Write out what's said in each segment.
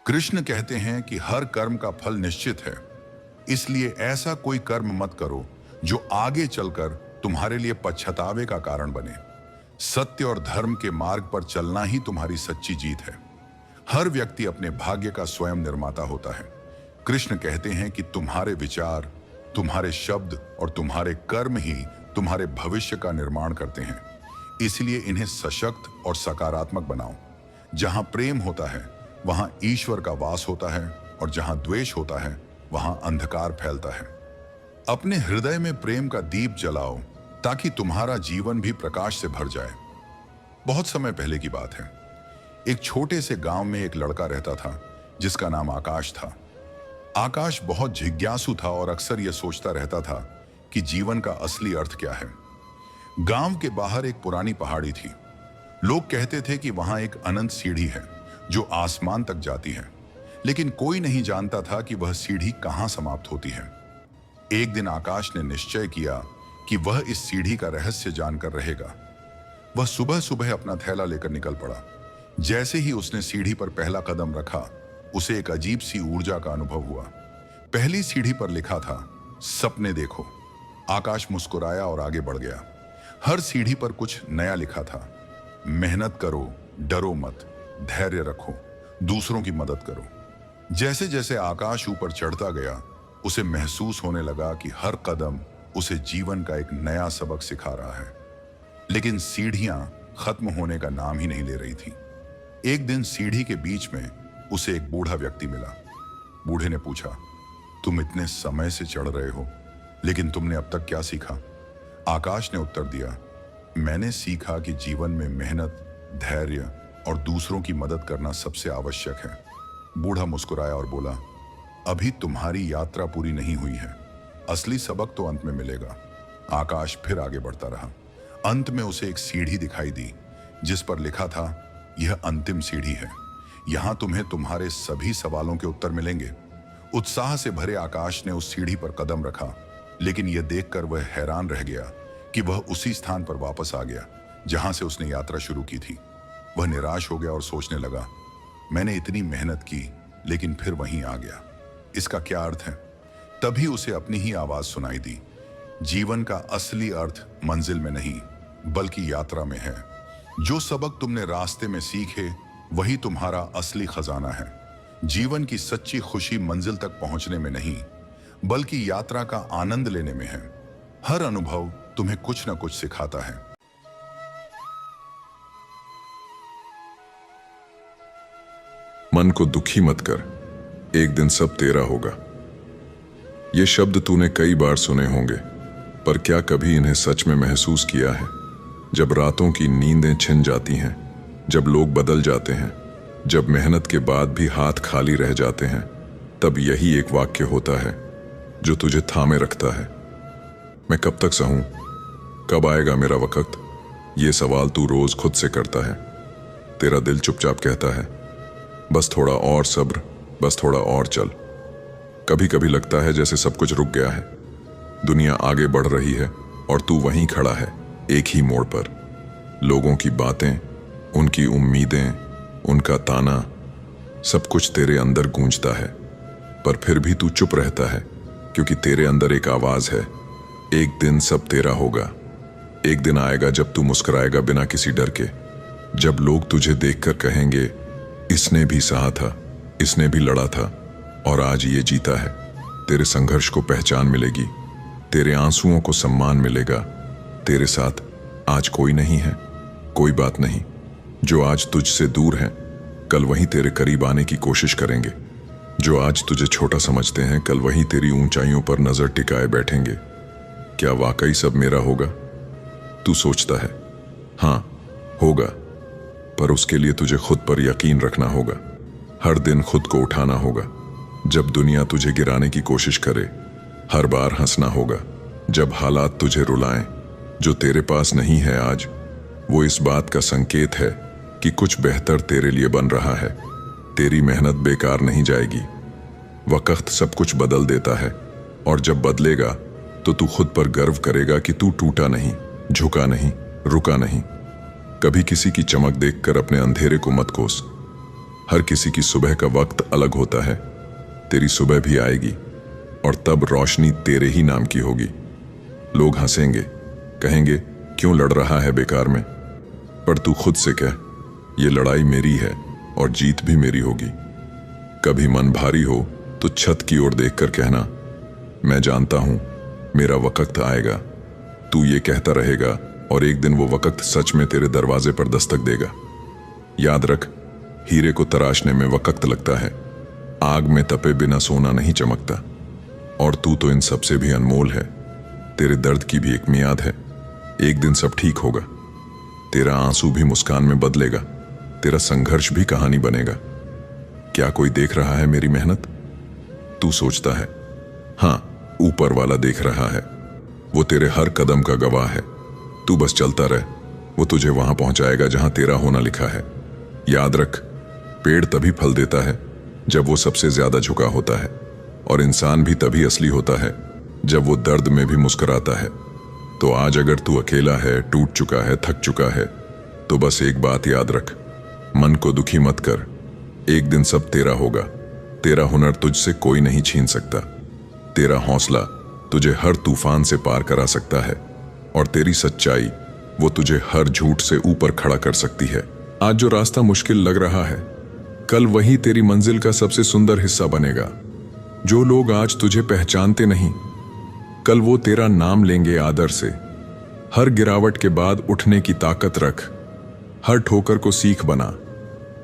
कृष्ण कहते हैं कि हर कर्म का फल निश्चित है, इसलिए ऐसा कोई कर्म मत करो जो आगे चलकर तुम्हारे लिए पछतावे का कारण बने। सत्य और धर्म के मार्ग पर चलना ही तुम्हारी सच्ची जीत है। हर व्यक्ति अपने भाग्य का स्वयं निर्माता होता है। कृष्ण कहते हैं कि तुम्हारे विचार, तुम्हारे शब्द और तुम्हारे कर्म ही तुम्हारे भविष्य का निर्माण करते हैं। इसलिए इन्हें सशक्त और सकारात्मक बनाओ। जहां प्रेम होता है वहां ईश्वर का वास होता है, और जहां द्वेष होता है वहां अंधकार फैलता है। अपने हृदय में प्रेम का दीप जलाओ ताकि तुम्हारा जीवन भी प्रकाश से भर जाए। बहुत समय पहले की बात है। एक छोटे से गांव में एक लड़का रहता था जिसका नाम आकाश था। आकाश बहुत जिज्ञासु था और अक्सर यह सोचता रहता था कि जीवन का असली अर्थ क्या है। गांव के बाहर एक पुरानी पहाड़ी थी। लोग कहते थे कि वहां एक अनंत सीढ़ी है जो आसमान तक जाती है, लेकिन कोई नहीं जानता था कि वह सीढ़ी कहां समाप्त होती है। एक दिन आकाश ने निश्चय किया कि वह इस सीढ़ी का रहस्य जानकर रहेगा। वह सुबह सुबह अपना थैला लेकर निकल पड़ा। जैसे ही उसने सीढ़ी पर पहला कदम रखा, उसे एक अजीब सी ऊर्जा का अनुभव हुआ। पहली सीढ़ी पर लिखा था, सपने देखो। आकाश मुस्कुराया और आगे बढ़ गया। हर सीढ़ी पर कुछ नया लिखा था, मेहनत करो, डरो मत, धैर्य रखो, दूसरों की मदद करो। जैसे जैसे आकाश ऊपर चढ़ता गया, उसे महसूस होने लगा कि हर कदम उसे जीवन का एक नया सबक सिखा रहा है। लेकिन सीढ़ियां खत्म होने का नाम ही नहीं ले रही थी। एक दिन सीढ़ी के बीच में उसे एक बूढ़ा व्यक्ति मिला। बूढ़े ने पूछा, तुम इतने समय से चढ़ रहे हो, लेकिन तुमने अब तक क्या सीखा? आकाश ने उत्तर दिया, मैंने सीखा कि जीवन में मेहनत, धैर्य और दूसरों की मदद करना सबसे आवश्यक है। बूढ़ा मुस्कुराया और बोला, अभी तुम्हारी यात्रा पूरी नहीं हुई है, असली सबक तो अंत में मिलेगा। आकाश फिर आगे बढ़ता रहा। अंत में उसे एक सीढ़ी दिखाई दी जिस पर लिखा था, यह अंतिम सीढ़ी है, यहां तुम्हें तुम्हारे सभी सवालों के उत्तर मिलेंगे। उत्साह से भरे आकाश ने उस सीढ़ी पर कदम रखा, लेकिन यह देखकर वह हैरान रह गया कि वह उसी स्थान पर वापस आ गया जहां से उसने यात्रा शुरू की थी। वह निराश हो गया और सोचने लगा, मैंने इतनी मेहनत की लेकिन फिर वहीं आ गया, इसका क्या अर्थ है? तभी उसे अपनी ही आवाज सुनाई दी, जीवन का असली अर्थ मंजिल में नहीं बल्कि यात्रा में है। जो सबक तुमने रास्ते में सीखे वही तुम्हारा असली खजाना है। जीवन की सच्ची खुशी मंजिल तक पहुंचने में नहीं बल्कि यात्रा का आनंद लेने में है। हर अनुभव तुम्हें कुछ न कुछ सिखाता है। मन को दुखी मत कर, एक दिन सब तेरा होगा। ये शब्द तूने कई बार सुने होंगे, पर क्या कभी इन्हें सच में महसूस किया है? जब रातों की नींदें छिन जाती हैं, जब लोग बदल जाते हैं, जब मेहनत के बाद भी हाथ खाली रह जाते हैं, तब यही एक वाक्य होता है जो तुझे थामे रखता है। मैं कब तक सहूं? कब आएगा मेरा वक्त? ये सवाल तू रोज खुद से करता है। तेरा दिल चुपचाप कहता है, बस थोड़ा और सब्र, बस थोड़ा और चल। कभी कभी लगता है जैसे सब कुछ रुक गया है, दुनिया आगे बढ़ रही है और तू वहीं खड़ा है, एक ही मोड़ पर। लोगों की बातें, उनकी उम्मीदें, उनका ताना, सब कुछ तेरे अंदर गूंजता है, पर फिर भी तू चुप रहता है, क्योंकि तेरे अंदर एक आवाज है, एक दिन सब तेरा होगा। एक दिन आएगा जब तू मुस्कुराएगा बिना किसी डर के, जब लोग तुझे देखकर कहेंगे, इसने भी सहा था, इसने भी लड़ा था और आज ये जीता है। तेरे संघर्ष को पहचान मिलेगी, तेरे आंसुओं को सम्मान मिलेगा। तेरे साथ आज कोई नहीं है, कोई बात नहीं। जो आज तुझसे दूर हैं, कल वहीं तेरे करीब आने की कोशिश करेंगे। जो आज तुझे छोटा समझते हैं, कल वहीं तेरी ऊंचाइयों पर नजर टिकाए बैठेंगे। क्या वाकई सब मेरा होगा? तू सोचता है, हाँ होगा, पर उसके लिए तुझे खुद पर यकीन रखना होगा। हर दिन खुद को उठाना होगा। जब दुनिया तुझे गिराने की कोशिश करे, हर बार हंसना होगा। जब हालात तुझे रुलाएं, जो तेरे पास नहीं है आज, वो इस बात का संकेत है कि कुछ बेहतर तेरे लिए बन रहा है। तेरी मेहनत बेकार नहीं जाएगी। वक्त सब कुछ बदल देता है, और जब बदलेगा तो तू खुद पर गर्व करेगा कि तू टूटा नहीं, झुका नहीं, रुका नहीं। कभी किसी की चमक देखकर अपने अंधेरे को मत कोस। हर किसी की सुबह का वक्त अलग होता है। तेरी सुबह भी आएगी और तब रोशनी तेरे ही नाम की होगी। लोग हंसेंगे, कहेंगे क्यों लड़ रहा है बेकार में, पर तू खुद से कह, ये लड़ाई मेरी है और जीत भी मेरी होगी। कभी मन भारी हो तो छत की ओर देखकर कहना, मैं जानता हूं मेरा वक्त आएगा। तू ये कहता रहेगा और एक दिन वो वक्त सच में तेरे दरवाजे पर दस्तक देगा। याद रख, हीरे को तराशने में वक्त लगता है, आग में तपे बिना सोना नहीं चमकता। और तू तो इन सबसे भी अनमोल है। तेरे दर्द की भी एक मियाद है, एक दिन सब ठीक होगा। तेरा आंसू भी मुस्कान में बदलेगा, तेरा संघर्ष भी कहानी बनेगा। क्या कोई देख रहा है मेरी मेहनत? तू सोचता है, हाँ, ऊपर वाला देख रहा है, वो तेरे हर कदम का गवाह है। तू बस चलता रह, वो तुझे वहां पहुंचाएगा जहां तेरा होना लिखा है। याद रख, पेड़ तभी फल देता है जब वो सबसे ज्यादा झुका होता है, और इंसान भी तभी असली होता है जब वो दर्द में भी मुस्कुराता है। तो आज अगर तू अकेला है, टूट चुका है, थक चुका है, तो बस एक बात याद रख, मन को दुखी मत कर। एक दिन सब तेरा होगा। तेरा हुनर तुझसे कोई नहीं छीन सकता। तेरा हौसला तुझे हर तूफान से पार करा सकता है, और तेरी सच्चाई वो तुझे हर झूठ से ऊपर खड़ा कर सकती है। आज जो रास्ता मुश्किल लग रहा है, कल वही तेरी मंजिल का सबसे सुंदर हिस्सा बनेगा। जो लोग आज तुझे पहचानते नहीं, कल वो तेरा नाम लेंगे आदर से। हर गिरावट के बाद उठने की ताकत रख, हर ठोकर को सीख बना,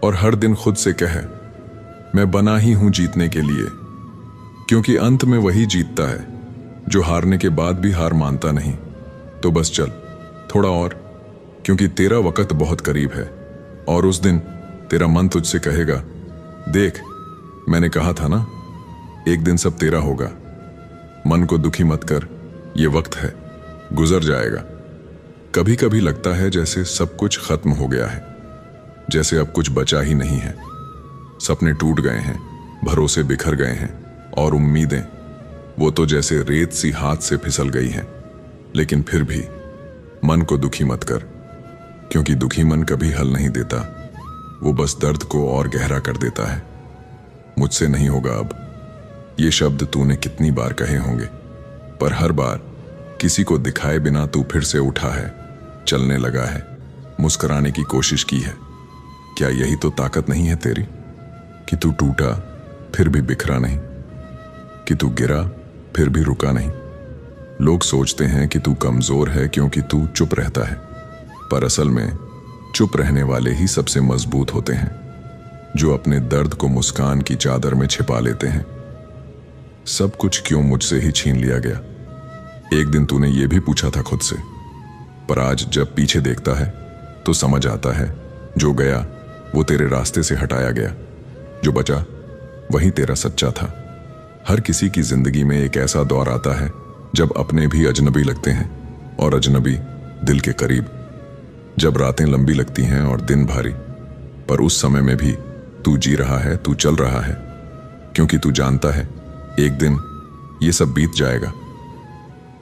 और हर दिन खुद से कह, मैं बना ही हूं जीतने के लिए। क्योंकि अंत में वही जीतता है जो हारने के बाद भी हार मानता नहीं। तो बस चल थोड़ा और, क्योंकि तेरा वक्त बहुत करीब है, और उस दिन तेरा मन तुझसे कहेगा, देख, मैंने कहा था ना, एक दिन सब तेरा होगा। मन को दुखी मत कर, ये वक्त है, गुजर जाएगा। कभी कभी लगता है जैसे सब कुछ खत्म हो गया है, जैसे अब कुछ बचा ही नहीं है। सपने टूट गए हैं, भरोसे बिखर गए हैं, और उम्मीदें वो तो जैसे रेत सी हाथ से फिसल गई हैं। लेकिन फिर भी मन को दुखी मत कर, क्योंकि दुखी मन कभी हल नहीं देता, वो बस दर्द को और गहरा कर देता है। मुझसे नहीं होगा अब, ये शब्द तूने कितनी बार कहे होंगे, पर हर बार किसी को दिखाए बिना तू फिर से उठा है, चलने लगा है, मुस्कुराने की कोशिश की है। क्या यही तो ताकत नहीं है तेरी, कि तू टूटा फिर भी बिखरा नहीं, कि तू गिरा फिर भी रुका नहीं। लोग सोचते हैं कि तू कमजोर है क्योंकि तू चुप रहता है, पर असल में चुप रहने वाले ही सबसे मजबूत होते हैं, जो अपने दर्द को मुस्कान की चादर में छिपा लेते हैं। सब कुछ क्यों मुझसे ही छीन लिया गया? एक दिन तूने ये भी पूछा था खुद से, पर आज जब पीछे देखता है तो समझ आता है, जो गया वो तेरे रास्ते से हटाया गया, जो बचा वही तेरा सच्चा था। हर किसी की जिंदगी में एक ऐसा दौर आता है जब अपने भी अजनबी लगते हैं, और अजनबी दिल के करीब। जब रातें लंबी लगती हैं और दिन भारी, पर उस समय में भी तू जी रहा है, तू चल रहा है, क्योंकि तू जानता है एक दिन ये सब बीत जाएगा।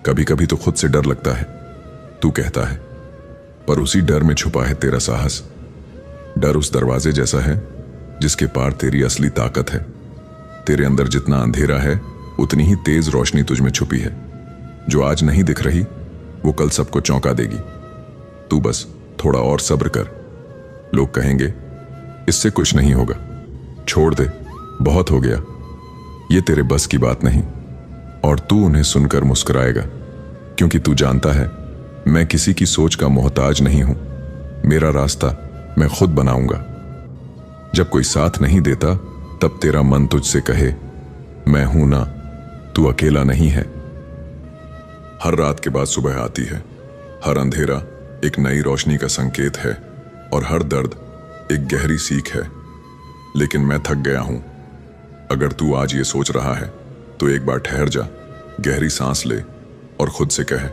कभी कभी तो खुद से डर लगता है, तू कहता है, पर उसी डर में छुपा है तेरा साहस। डर उस दरवाजे जैसा है जिसके पार तेरी असली ताकत है। तेरे अंदर जितना अंधेरा है, उतनी ही तेज रोशनी तुझ में छुपी है, जो आज नहीं दिख रही वो कल सबको चौंका देगी। तू बस थोड़ा और सब्र कर। लोग कहेंगे इससे कुछ नहीं होगा, छोड़ दे, बहुत हो गया, ये तेरे बस की बात नहीं। और तू उन्हें सुनकर मुस्कुराएगा, क्योंकि तू जानता है मैं किसी की सोच का मोहताज नहीं हूं, मेरा रास्ता मैं खुद बनाऊंगा। जब कोई साथ नहीं देता तब तेरा मन तुझसे कहे, मैं हूं ना, तू अकेला नहीं है। हर रात के बाद सुबह आती है, हर अंधेरा एक नई रोशनी का संकेत है, और हर दर्द एक गहरी सीख है। लेकिन मैं थक गया हूं। अगर तू आज ये सोच रहा है तो एक बार ठहर जा, गहरी सांस ले और खुद से कहे,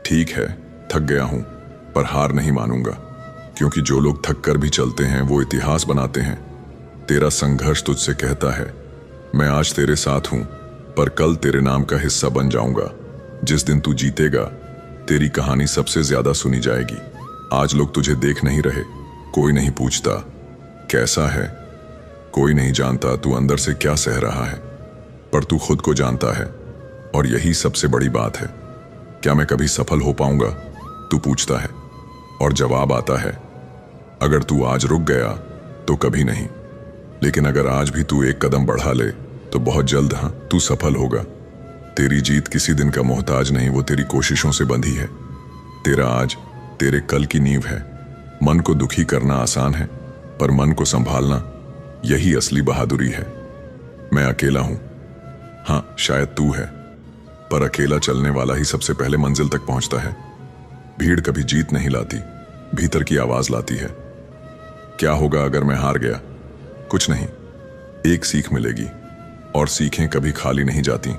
ठीक है, थक गया हूं, पर हार नहीं मानूंगा, क्योंकि जो लोग थक कर भी चलते हैं वो इतिहास बनाते हैं। तेरा संघर्ष तुझसे कहता है, मैं आज तेरे साथ हूं, पर कल तेरे नाम का हिस्सा बन जाऊंगा। जिस दिन तू जीतेगा, तेरी कहानी सबसे ज्यादा सुनी जाएगी। आज लोग तुझे देख नहीं रहे, कोई नहीं पूछता, कैसा है कोई नहीं जानता तू अंदर से क्या सह रहा है, पर तू खुद को जानता है। और यही सबसे बड़ी बात है। क्या मैं कभी सफल हो पाऊंगा, तू पूछता है, और जवाब आता है, अगर तू आज रुक गया तो कभी नहीं, लेकिन अगर आज भी तू एक कदम बढ़ा ले तो बहुत जल्द हाँ तू सफल होगा। तेरी जीत किसी दिन का मोहताज नहीं, वो तेरी कोशिशों से बंधी है। तेरा आज तेरे कल की नींव है। मन को दुखी करना आसान है, पर मन को संभालना यही असली बहादुरी है। मैं अकेला हूं, हाँ शायद तू है, पर अकेला चलने वाला ही सबसे पहले मंजिल तक पहुंचता है। भीड़ कभी जीत नहीं लाती, भीतर की आवाज लाती है। क्या होगा अगर मैं हार गया? कुछ नहीं, एक सीख मिलेगी, और सीखें कभी खाली नहीं जाती।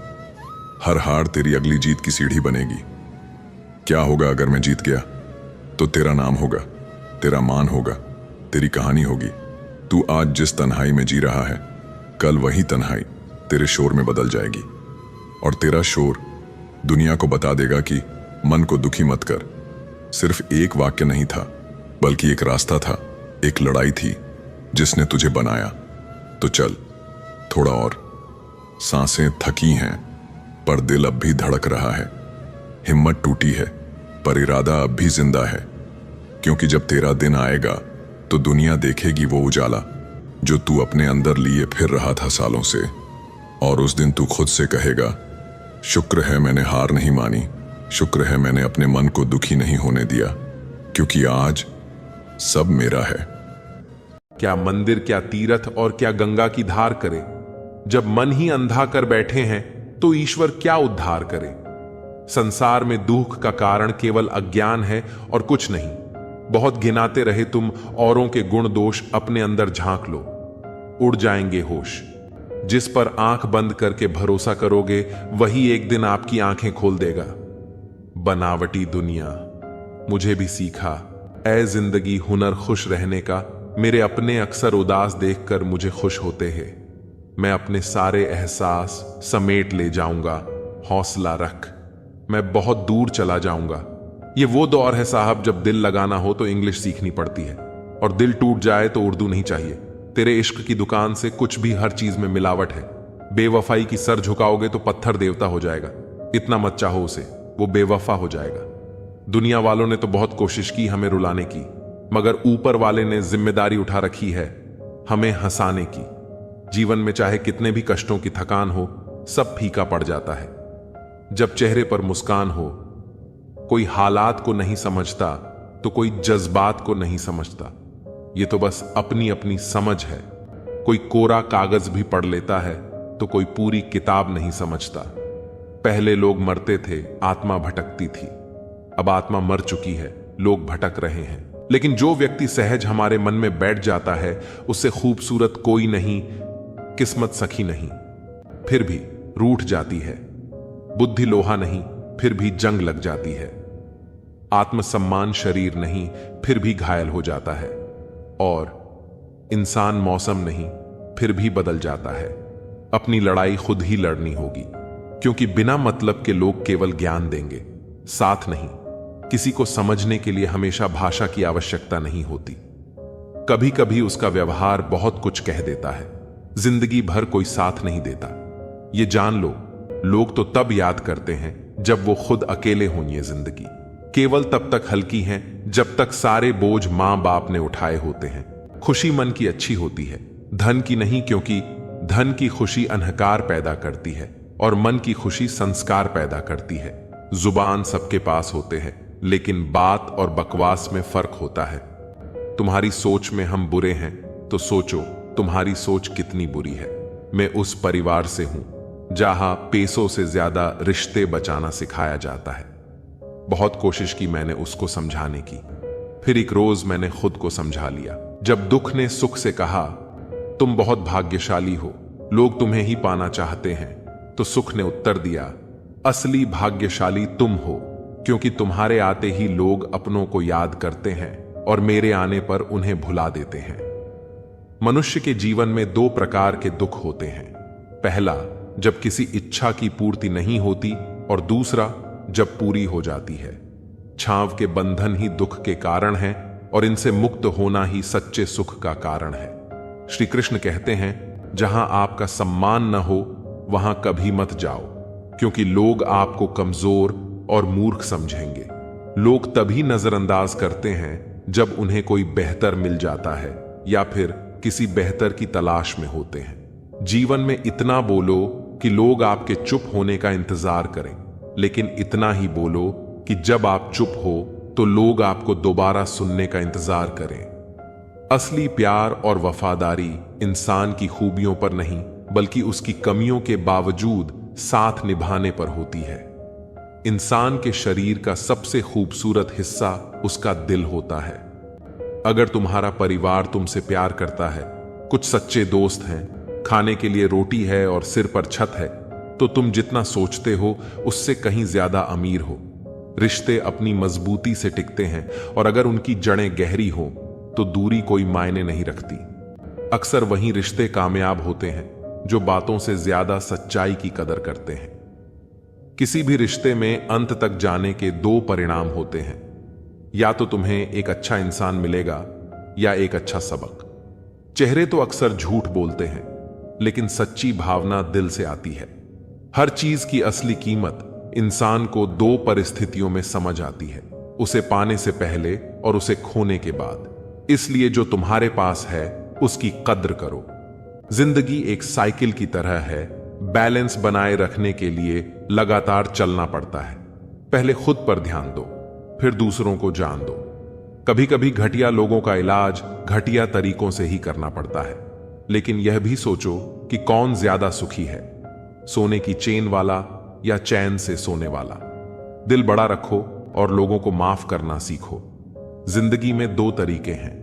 हर हार तेरी अगली जीत की सीढ़ी बनेगी। क्या होगा अगर मैं जीत गया? तो तेरा नाम होगा, तेरा मान होगा, तेरी कहानी होगी। तू आज जिस तन्हाई में जी रहा है, कल वही तन्हाई तेरे शोर में बदल जाएगी। और तेरा शोर दुनिया को बता देगा कि मन को दुखी मत कर। सिर्फ एक वाक्य नहीं था, बल्कि एक रास्ता था, एक लड़ाई थी जिसने तुझे बनाया। तो चल थोड़ा और। सांसें थकी हैं, पर दिल अब भी धड़क रहा है। हिम्मत टूटी है, पर इरादा अब भी जिंदा है। क्योंकि जब तेरा दिन आएगा तो दुनिया देखेगी वो उजाला जो तू अपने अंदर लिए फिर रहा था सालों से। और उस दिन तू खुद से कहेगा, शुक्र है मैंने हार नहीं मानी, शुक्र है मैंने अपने मन को दुखी नहीं होने दिया, क्योंकि आज सब मेरा है। क्या मंदिर, क्या तीर्थ और क्या गंगा की धार करे? जब मन ही अंधा कर बैठे हैं तो ईश्वर क्या उद्धार करे? संसार में दुख का कारण केवल अज्ञान है और कुछ नहीं। बहुत गिनाते रहे तुम औरों के गुण दोष, अपने अंदर झांक लो, उड़ जाएंगे होश। जिस पर आंख बंद करके भरोसा करोगे, वही एक दिन आपकी आंखें खोल देगा। बनावटी दुनिया, मुझे भी सीखा ऐ जिंदगी हुनर खुश रहने का। मेरे अपने अक्सर उदास देखकर मुझे खुश होते हैं। मैं अपने सारे एहसास समेट ले जाऊंगा, हौसला रख, मैं बहुत दूर चला जाऊंगा। ये वो दौर है साहब, जब दिल लगाना हो तो इंग्लिश सीखनी पड़ती है, और दिल टूट जाए तो उर्दू नहीं चाहिए। तेरे इश्क की दुकान से कुछ भी हर चीज में मिलावट है। बेवफाई की सर झुकाओगे तो पत्थर देवता हो जाएगा। इतना मत चाहो उसे, वो बेवफा हो जाएगा। दुनिया वालों ने तो बहुत कोशिश की हमें रुलाने की, मगर ऊपर वाले ने जिम्मेदारी उठा रखी है हमें हंसाने की। जीवन में चाहे कितने भी कष्टों की थकान हो, सब फीका पड़ जाता है जब चेहरे पर मुस्कान हो। कोई हालात को नहीं समझता तो कोई जज्बात को नहीं समझता। ये तो बस अपनी अपनी समझ है। कोई कोरा कागज भी पढ़ लेता है तो कोई पूरी किताब नहीं समझता। पहले लोग मरते थे, आत्मा भटकती थी। अब आत्मा मर चुकी है, लोग भटक रहे हैं। लेकिन जो व्यक्ति सहज हमारे मन में बैठ जाता है, उससे खूबसूरत कोई नहीं, किस्मत सखी नहीं, फिर भी रूठ जाती है। बुद्धि लोहा नहीं, फिर भी जंग लग जाती है। आत्मसम्मान शरीर नहीं, फिर भी घायल हो जाता है। और इंसान मौसम नहीं, फिर भी बदल जाता है। अपनी लड़ाई खुद ही लड़नी होगी, क्योंकि बिना मतलब के लोग केवल ज्ञान देंगे, साथ नहीं। किसी को समझने के लिए हमेशा भाषा की आवश्यकता नहीं होती। कभी कभी उसका व्यवहार बहुत कुछ कह देता है। जिंदगी भर कोई साथ नहीं देता, ये जान लो। लोग तो तब याद करते हैं जब वो खुद अकेले हों। ये जिंदगी केवल तब तक हल्की है जब तक सारे बोझ मां बाप ने उठाए होते हैं। खुशी मन की अच्छी होती है, धन की नहीं, क्योंकि धन की खुशी अहंकार पैदा करती है और मन की खुशी संस्कार पैदा करती है। जुबान सबके पास होते हैं, लेकिन बात और बकवास में फर्क होता है। तुम्हारी सोच में हम बुरे हैं तो सोचो तुम्हारी सोच कितनी बुरी है। मैं उस परिवार से हूं जहां पैसों से ज्यादा रिश्ते बचाना सिखाया जाता है। बहुत कोशिश की मैंने उसको समझाने की, फिर एक रोज मैंने खुद को समझा लिया। जब दुख ने सुख से कहा तुम बहुत भाग्यशाली हो, लोग तुम्हें ही पाना चाहते हैं, तो सुख ने उत्तर दिया असली भाग्यशाली तुम हो, क्योंकि तुम्हारे आते ही लोग अपनों को याद करते हैं और मेरे आने पर उन्हें भुला देते हैं। मनुष्य के जीवन में दो प्रकार के दुख होते हैं। पहला, जब किसी इच्छा की पूर्ति नहीं होती, और दूसरा, जब पूरी हो जाती है। छांव के बंधन ही दुख के कारण हैं और इनसे मुक्त होना ही सच्चे सुख का कारण है। श्री कृष्ण कहते हैं, जहां आपका सम्मान न हो वहां कभी मत जाओ, क्योंकि लोग आपको कमजोर और मूर्ख समझेंगे। लोग तभी नजरअंदाज करते हैं जब उन्हें कोई बेहतर मिल जाता है या फिर किसी बेहतर की तलाश में होते हैं। जीवन में इतना बोलो कि लोग आपके चुप होने का इंतजार करें, लेकिन इतना ही बोलो कि जब आप चुप हो तो लोग आपको दोबारा सुनने का इंतजार करें। असली प्यार और वफादारी इंसान की खूबियों पर नहीं, बल्कि उसकी कमियों के बावजूद साथ निभाने पर होती है। इंसान के शरीर का सबसे खूबसूरत हिस्सा उसका दिल होता है। अगर तुम्हारा परिवार तुमसे प्यार करता है, कुछ सच्चे दोस्त हैं, खाने के लिए रोटी है और सिर पर छत है, तो तुम जितना सोचते हो उससे कहीं ज्यादा अमीर हो। रिश्ते अपनी मजबूती से टिकते हैं और अगर उनकी जड़ें गहरी हो तो दूरी कोई मायने नहीं रखती। अक्सर वही रिश्ते कामयाब होते हैं जो बातों से ज्यादा सच्चाई की कदर करते हैं। किसी भी रिश्ते में अंत तक जाने के दो परिणाम होते हैं, या तो तुम्हें एक अच्छा इंसान मिलेगा या एक अच्छा सबक। चेहरे तो अक्सर झूठ बोलते हैं, लेकिन सच्ची भावना दिल से आती है। हर चीज की असली कीमत इंसान को दो परिस्थितियों में समझ आती है, उसे पाने से पहले और उसे खोने के बाद। इसलिए जो तुम्हारे पास है उसकी कद्र करो। जिंदगी एक साइकिल की तरह है, बैलेंस बनाए रखने के लिए लगातार चलना पड़ता है। पहले खुद पर ध्यान दो, फिर दूसरों को जान दो। कभी कभी घटिया लोगों का इलाज घटिया तरीकों से ही करना पड़ता है, लेकिन यह भी सोचो कि कौन ज्यादा सुखी है, सोने की चेन वाला या चैन से सोने वाला। दिल बड़ा रखो और लोगों को माफ करना सीखो। जिंदगी में दो तरीके हैं,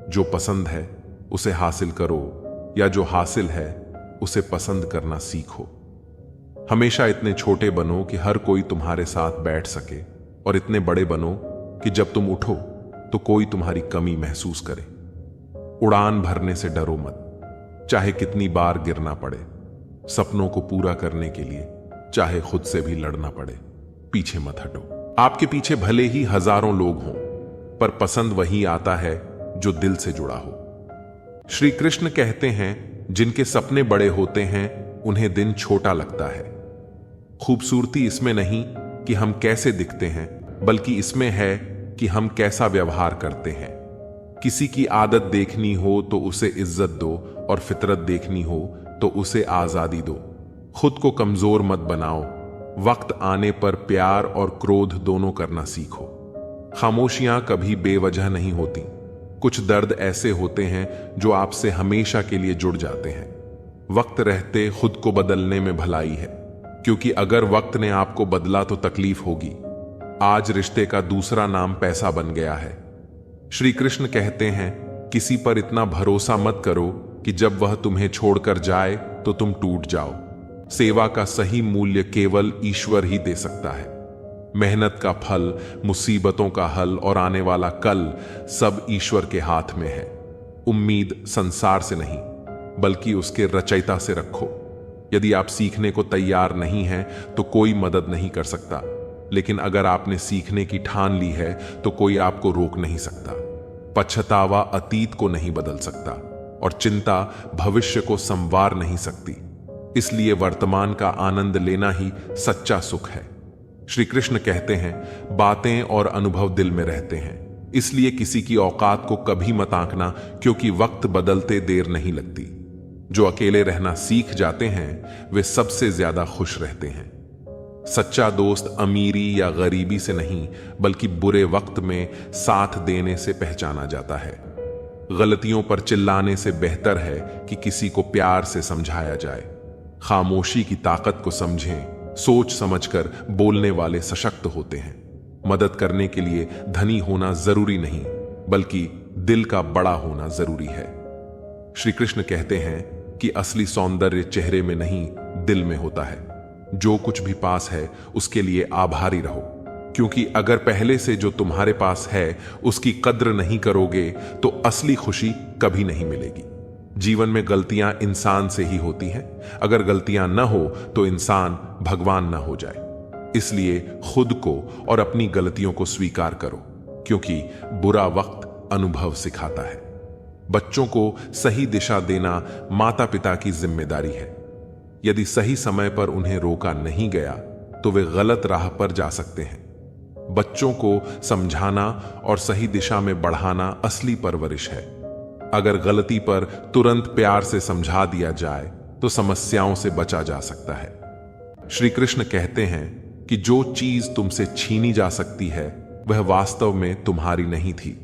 जो पसंद है उसे हासिल करो या जो हासिल है उसे पसंद करना सीखो। हमेशा इतने छोटे बनो कि हर कोई तुम्हारे साथ बैठ सके, और इतने बड़े बनो कि जब तुम उठो तो कोई तुम्हारी कमी महसूस करे। उड़ान भरने से डरो मत, चाहे कितनी बार गिरना पड़े। सपनों को पूरा करने के लिए चाहे खुद से भी लड़ना पड़े, पीछे मत हटो। आपके पीछे भले ही हजारों लोग हों, पर पसंद वही आता है जो दिल से जुड़ा हो। श्री कृष्ण कहते हैं, जिनके सपने बड़े होते हैं उन्हें दिन छोटा लगता है। खूबसूरती इसमें नहीं कि हम कैसे दिखते हैं, बल्कि इसमें है कि हम कैसा व्यवहार करते हैं। किसी की आदत देखनी हो तो उसे इज्जत दो, और फितरत देखनी हो तो उसे आजादी दो। खुद को कमजोर मत बनाओ। वक्त आने पर प्यार और क्रोध दोनों करना सीखो। खामोशियां कभी बेवजह नहीं होती। कुछ दर्द ऐसे होते हैं जो आपसे हमेशा के लिए जुड़ जाते हैं। वक्त रहते खुद को बदलने में भलाई है, क्योंकि अगर वक्त ने आपको बदला तो तकलीफ होगी। आज रिश्ते का दूसरा नाम पैसा बन गया है। श्री कृष्ण कहते हैं, किसी पर इतना भरोसा मत करो कि जब वह तुम्हें छोड़कर जाए तो तुम टूट जाओ। सेवा का सही मूल्य केवल ईश्वर ही दे सकता है। मेहनत का फल, मुसीबतों का हल और आने वाला कल सब ईश्वर के हाथ में है। उम्मीद संसार से नहीं, बल्कि उसके रचयिता से रखो। यदि आप सीखने को तैयार नहीं हैं तो कोई मदद नहीं कर सकता, लेकिन अगर आपने सीखने की ठान ली है तो कोई आपको रोक नहीं सकता। पछतावा अतीत को नहीं बदल सकता और चिंता भविष्य को संवार नहीं सकती। इसलिए वर्तमान का आनंद लेना ही सच्चा सुख है। श्री कृष्ण कहते हैं, बातें और अनुभव दिल में रहते हैं, इसलिए किसी की औकात को कभी मत आंकना, क्योंकि वक्त बदलते देर नहीं लगती। जो अकेले रहना सीख जाते हैं वे सबसे ज्यादा खुश रहते हैं। सच्चा दोस्त अमीरी या गरीबी से नहीं, बल्कि बुरे वक्त में साथ देने से पहचाना जाता है। गलतियों पर चिल्लाने से बेहतर है कि किसी को प्यार से समझाया जाए। खामोशी की ताकत को समझें। सोच समझकर बोलने वाले सशक्त होते हैं। मदद करने के लिए धनी होना जरूरी नहीं, बल्कि दिल का बड़ा होना जरूरी है। श्री कृष्ण कहते हैं कि असली सौंदर्य चेहरे में नहीं, दिल में होता है। जो कुछ भी पास है उसके लिए आभारी रहो, क्योंकि अगर पहले से जो तुम्हारे पास है उसकी कद्र नहीं करोगे तो असली खुशी कभी नहीं मिलेगी। जीवन में गलतियां इंसान से ही होती हैं। अगर गलतियां न हो तो इंसान भगवान न हो जाए। इसलिए खुद को और अपनी गलतियों को स्वीकार करो, क्योंकि बुरा वक्त अनुभव सिखाता है। बच्चों को सही दिशा देना माता पिता की जिम्मेदारी है। यदि सही समय पर उन्हें रोका नहीं गया तो वे गलत राह पर जा सकते हैं। बच्चों को समझाना और सही दिशा में बढ़ाना असली परवरिश है। अगर गलती पर तुरंत प्यार से समझा दिया जाए तो समस्याओं से बचा जा सकता है। श्री कृष्ण कहते हैं कि जो चीज तुमसे छीनी जा सकती है वह वास्तव में तुम्हारी नहीं थी।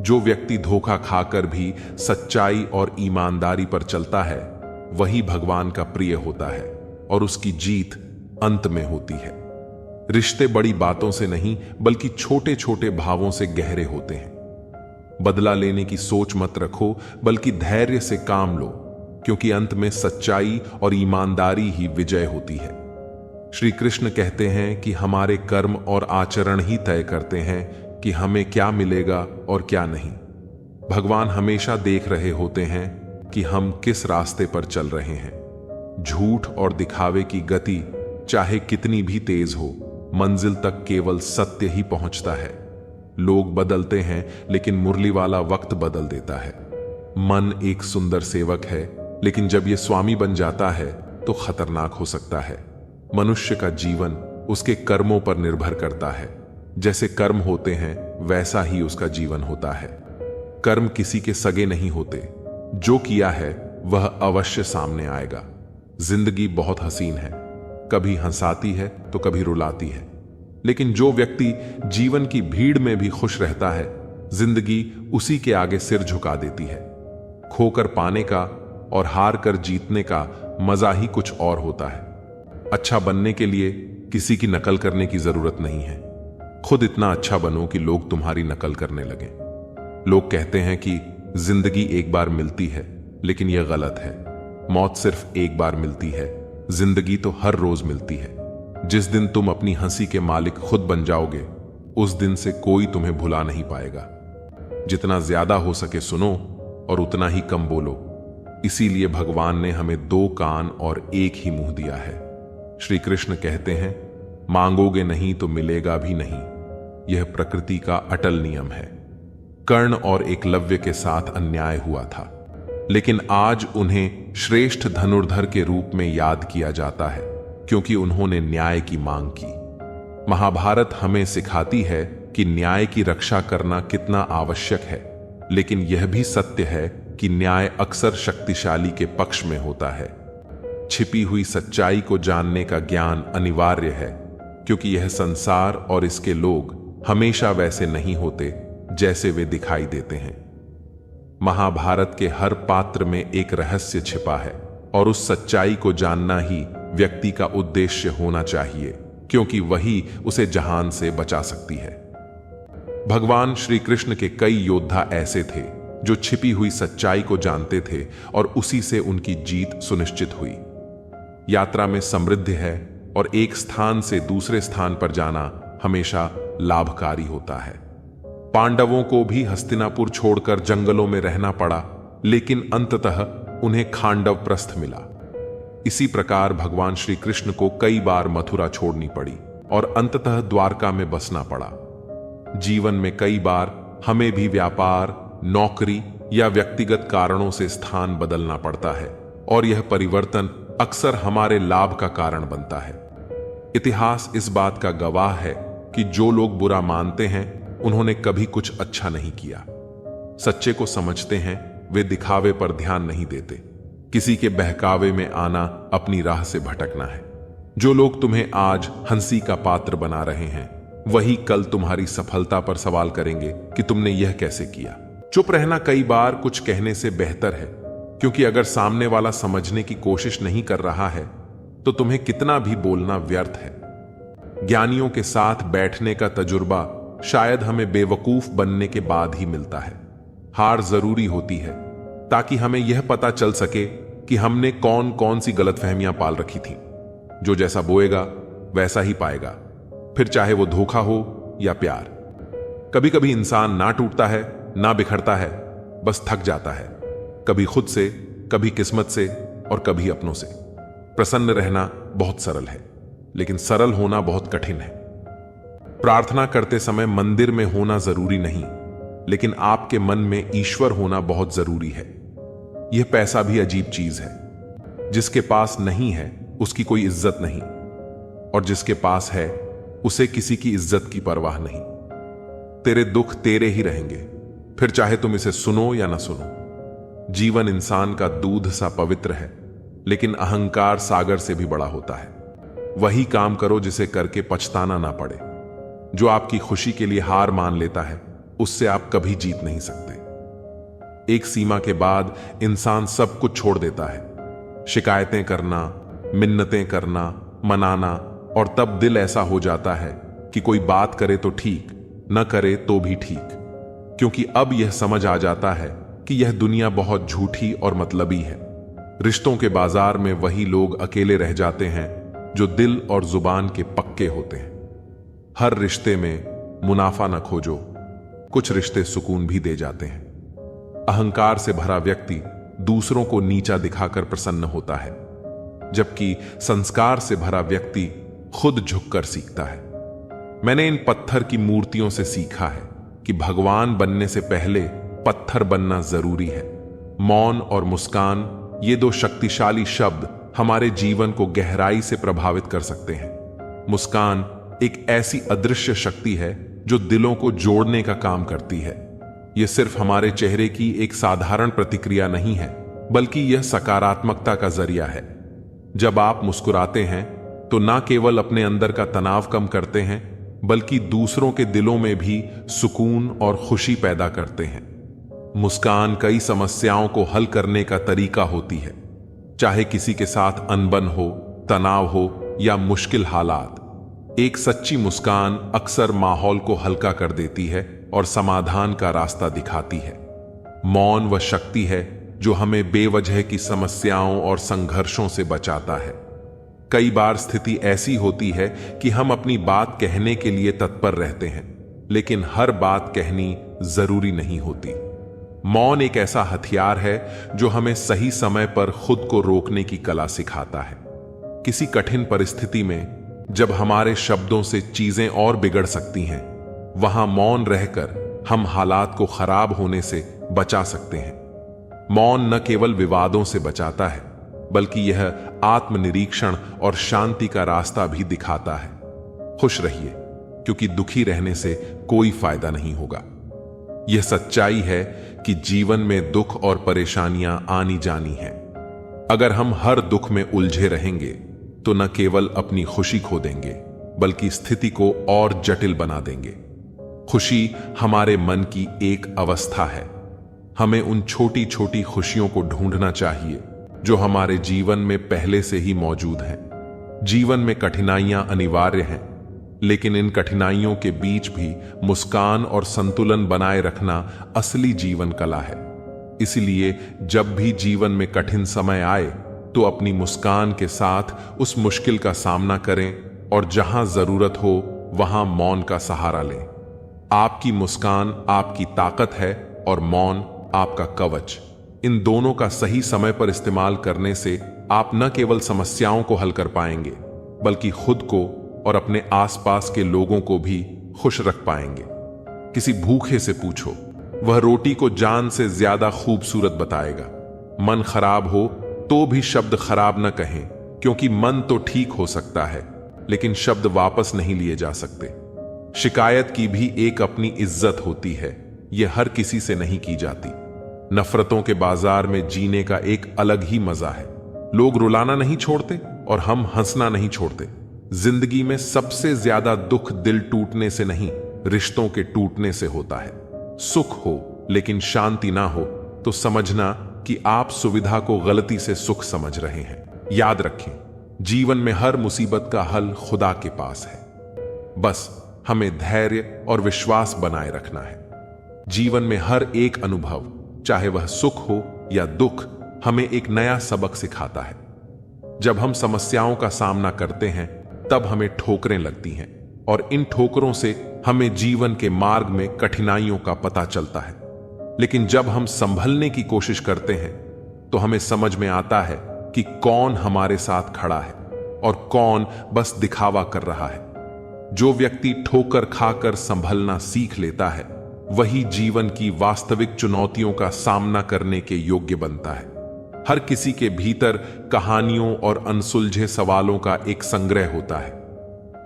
जो व्यक्ति धोखा खाकर भी सच्चाई और ईमानदारी पर चलता है वही भगवान का प्रिय होता है और उसकी जीत अंत में होती है। रिश्ते बड़ी बातों से नहीं बल्कि छोटे छोटे भावों से गहरे होते हैं। बदला लेने की सोच मत रखो बल्कि धैर्य से काम लो, क्योंकि अंत में सच्चाई और ईमानदारी ही विजय होती है। श्री कृष्ण कहते हैं कि हमारे कर्म और आचरण ही तय करते हैं कि हमें क्या मिलेगा और क्या नहीं। भगवान हमेशा देख रहे होते हैं कि हम किस रास्ते पर चल रहे हैं। झूठ और दिखावे की गति चाहे कितनी भी तेज हो, मंजिल तक केवल सत्य ही पहुंचता है। लोग बदलते हैं लेकिन मुरली वाला वक्त बदल देता है। मन एक सुंदर सेवक है, लेकिन जब यह स्वामी बन जाता है तो खतरनाक हो सकता है। मनुष्य का जीवन उसके कर्मों पर निर्भर करता है। जैसे कर्म होते हैं वैसा ही उसका जीवन होता है। कर्म किसी के सगे नहीं होते। जो किया है वह अवश्य सामने आएगा। जिंदगी बहुत हसीन है, कभी हंसाती है तो कभी रुलाती है, लेकिन जो व्यक्ति जीवन की भीड़ में भी खुश रहता है, जिंदगी उसी के आगे सिर झुका देती है। खोकर पाने का और हार कर जीतने का मजा ही कुछ और होता है। अच्छा बनने के लिए किसी की नकल करने की जरूरत नहीं है। खुद इतना अच्छा बनो कि लोग तुम्हारी नकल करने लगे। लोग कहते हैं कि जिंदगी एक बार मिलती है, लेकिन यह गलत है। मौत सिर्फ एक बार मिलती है, जिंदगी तो हर रोज मिलती है। जिस दिन तुम अपनी हंसी के मालिक खुद बन जाओगे, उस दिन से कोई तुम्हें भुला नहीं पाएगा। जितना ज्यादा हो सके सुनो और उतना ही कम बोलो। इसीलिए भगवान ने हमें 2 कान और एक ही मुंह दिया है। श्री कृष्ण कहते हैं, मांगोगे नहीं तो मिलेगा भी नहीं। यह प्रकृति का अटल नियम है। कर्ण और एकलव्य के साथ अन्याय हुआ था, लेकिन आज उन्हें श्रेष्ठ धनुर्धर के रूप में याद किया जाता है, क्योंकि उन्होंने न्याय की मांग की। महाभारत हमें सिखाती है कि न्याय की रक्षा करना कितना आवश्यक है, लेकिन यह भी सत्य है कि न्याय अक्सर शक्तिशाली के पक्ष में होता है। छिपी हुई सच्चाई को जानने का ज्ञान अनिवार्य है, क्योंकि यह संसार और इसके लोग हमेशा वैसे नहीं होते जैसे वे दिखाई देते हैं। महाभारत के हर पात्र में एक रहस्य छिपा है, और उस सच्चाई को जानना ही व्यक्ति का उद्देश्य होना चाहिए, क्योंकि वही उसे जहान से बचा सकती है। भगवान श्री कृष्ण के कई योद्धा ऐसे थे जो छिपी हुई सच्चाई को जानते थे और उसी से उनकी जीत सुनिश्चित हुई। यात्रा में समृद्धि है और एक स्थान से दूसरे स्थान पर जाना हमेशा लाभकारी होता है। पांडवों को भी हस्तिनापुर छोड़कर जंगलों में रहना पड़ा, लेकिन अंततः उन्हें खांडव प्रस्थ मिला। इसी प्रकार भगवान श्री कृष्ण को कई बार मथुरा छोड़नी पड़ी और अंततः द्वारका में बसना पड़ा। जीवन में कई बार हमें भी व्यापार, नौकरी या व्यक्तिगत कारणों से स्थान बदलना पड़ता है, और यह परिवर्तन अक्सर हमारे लाभ का कारण बनता है। इतिहास इस बात का गवाह है कि जो लोग बुरा मानते हैं उन्होंने कभी कुछ अच्छा नहीं किया। सच्चे को समझते हैं, वे दिखावे पर ध्यान नहीं देते। किसी के बहकावे में आना अपनी राह से भटकना है। जो लोग तुम्हें आज हंसी का पात्र बना रहे हैं, वही कल तुम्हारी सफलता पर सवाल करेंगे कि तुमने यह कैसे किया। चुप रहना कई बार कुछ कहने से बेहतर है, क्योंकि अगर सामने वाला समझने की कोशिश नहीं कर रहा है तो तुम्हें कितना भी बोलना व्यर्थ है। ज्ञानियों के साथ बैठने का तजुर्बा शायद हमें बेवकूफ बनने के बाद ही मिलता है। हार जरूरी होती है ताकि हमें यह पता चल सके कि हमने कौन कौन सी गलतफहमियां पाल रखी थी। जो जैसा बोएगा वैसा ही पाएगा, फिर चाहे वो धोखा हो या प्यार। कभी कभी इंसान ना टूटता है ना बिखरता है, बस थक जाता है, कभी खुद से, कभी किस्मत से और कभी अपनों से। प्रसन्न रहना बहुत सरल है, लेकिन सरल होना बहुत कठिन है। प्रार्थना करते समय मंदिर में होना जरूरी नहीं, लेकिन आपके मन में ईश्वर होना बहुत जरूरी है। यह पैसा भी अजीब चीज है। जिसके पास नहीं है उसकी कोई इज्जत नहीं, और जिसके पास है उसे किसी की इज्जत की परवाह नहीं। तेरे दुख तेरे ही रहेंगे, फिर चाहे तुम इसे सुनो या ना सुनो। जीवन इंसान का दूध सा पवित्र है, लेकिन अहंकार सागर से भी बड़ा होता है। वही काम करो जिसे करके पछताना ना पड़े। जो आपकी खुशी के लिए हार मान लेता है उससे आप कभी जीत नहीं सकते। एक सीमा के बाद इंसान सब कुछ छोड़ देता है। शिकायतें करना, मिन्नतें करना, मनाना, और तब दिल ऐसा हो जाता है कि कोई बात करे तो ठीक, न करे तो भी ठीक, क्योंकि अब यह समझ आ जाता है कि यह दुनिया बहुत झूठी और मतलबी है। रिश्तों के बाजार में वही लोग अकेले रह जाते हैं जो दिल और जुबान के पक्के होते हैं। हर रिश्ते में मुनाफा न खोजो, कुछ रिश्ते सुकून भी दे जाते हैं। अहंकार से भरा व्यक्ति दूसरों को नीचा दिखाकर प्रसन्न होता है, जबकि संस्कार से भरा व्यक्ति खुद झुककर सीखता है। मैंने इन पत्थर की मूर्तियों से सीखा है कि भगवान बनने से पहले पत्थर बनना जरूरी है। मौन और मुस्कान, ये दो शक्तिशाली शब्द हमारे जीवन को गहराई से प्रभावित कर सकते हैं। मुस्कान एक ऐसी अदृश्य शक्ति है जो दिलों को जोड़ने का काम करती है। यह सिर्फ हमारे चेहरे की एक साधारण प्रतिक्रिया नहीं है, बल्कि यह सकारात्मकता का जरिया है। जब आप मुस्कुराते हैं तो ना केवल अपने अंदर का तनाव कम करते हैं, बल्कि दूसरों के दिलों में भी सुकून और खुशी पैदा करते हैं। मुस्कान कई समस्याओं को हल करने का तरीका होती है, चाहे किसी के साथ अनबन हो, तनाव हो या मुश्किल हालात। एक सच्ची मुस्कान अक्सर माहौल को हल्का कर देती है और समाधान का रास्ता दिखाती है। मौन वह शक्ति है जो हमें बेवजह की समस्याओं और संघर्षों से बचाता है। कई बार स्थिति ऐसी होती है कि हम अपनी बात कहने के लिए तत्पर रहते हैं, लेकिन हर बात कहनी जरूरी नहीं होती। मौन एक ऐसा हथियार है जो हमें सही समय पर खुद को रोकने की कला सिखाता है। किसी कठिन परिस्थिति में जब हमारे शब्दों से चीजें और बिगड़ सकती हैं, वहां मौन रहकर हम हालात को खराब होने से बचा सकते हैं। मौन न केवल विवादों से बचाता है, बल्कि यह आत्मनिरीक्षण और शांति का रास्ता भी दिखाता है। खुश रहिए, क्योंकि दुखी रहने से कोई फायदा नहीं होगा। यह सच्चाई है कि जीवन में दुख और परेशानियां आनी जानी हैं। अगर हम हर दुख में उलझे रहेंगे तो न केवल अपनी खुशी खो देंगे, बल्कि स्थिति को और जटिल बना देंगे। खुशी हमारे मन की एक अवस्था है। हमें उन छोटी छोटी खुशियों को ढूंढना चाहिए जो हमारे जीवन में पहले से ही मौजूद हैं। जीवन में कठिनाइयां अनिवार्य हैं, लेकिन इन कठिनाइयों के बीच भी मुस्कान और संतुलन बनाए रखना असली जीवन कला है। इसलिए जब भी जीवन में कठिन समय आए तो अपनी मुस्कान के साथ उस मुश्किल का सामना करें और जहां जरूरत हो वहां मौन का सहारा लें। आपकी मुस्कान आपकी ताकत है और मौन आपका कवच। इन दोनों का सही समय पर इस्तेमाल करने से आप न केवल समस्याओं को हल कर पाएंगे, बल्कि खुद को और अपने आसपास के लोगों को भी खुश रख पाएंगे। किसी भूखे से पूछो, वह रोटी को जान से ज्यादा खूबसूरत बताएगा। मन खराब हो तो भी शब्द खराब न कहें, क्योंकि मन तो ठीक हो सकता है, लेकिन शब्द वापस नहीं लिए जा सकते। शिकायत की भी एक अपनी इज्जत होती है, यह हर किसी से नहीं की जाती। नफरतों के बाजार में जीने का एक अलग ही मजा है। लोग रुलाना नहीं छोड़ते और हम हंसना नहीं छोड़ते। जिंदगी में सबसे ज्यादा दुख दिल टूटने से नहीं, रिश्तों के टूटने से होता है। सुख हो लेकिन शांति ना हो तो समझना कि आप सुविधा को गलती से सुख समझ रहे हैं। याद रखें, जीवन में हर मुसीबत का हल खुदा के पास है। बस हमें धैर्य और विश्वास बनाए रखना है। जीवन में हर एक अनुभव, चाहे वह सुख हो या दुख, हमें एक नया सबक सिखाता है। जब हम समस्याओं का सामना करते हैं तब हमें ठोकरें लगती हैं, और इन ठोकरों से हमें जीवन के मार्ग में कठिनाइयों का पता चलता है। लेकिन जब हम संभलने की कोशिश करते हैं तो हमें समझ में आता है कि कौन हमारे साथ खड़ा है और कौन बस दिखावा कर रहा है। जो व्यक्ति ठोकर खाकर संभलना सीख लेता है वही जीवन की वास्तविक चुनौतियों का सामना करने के योग्य बनता है। हर किसी के भीतर कहानियों और अनसुलझे सवालों का एक संग्रह होता है।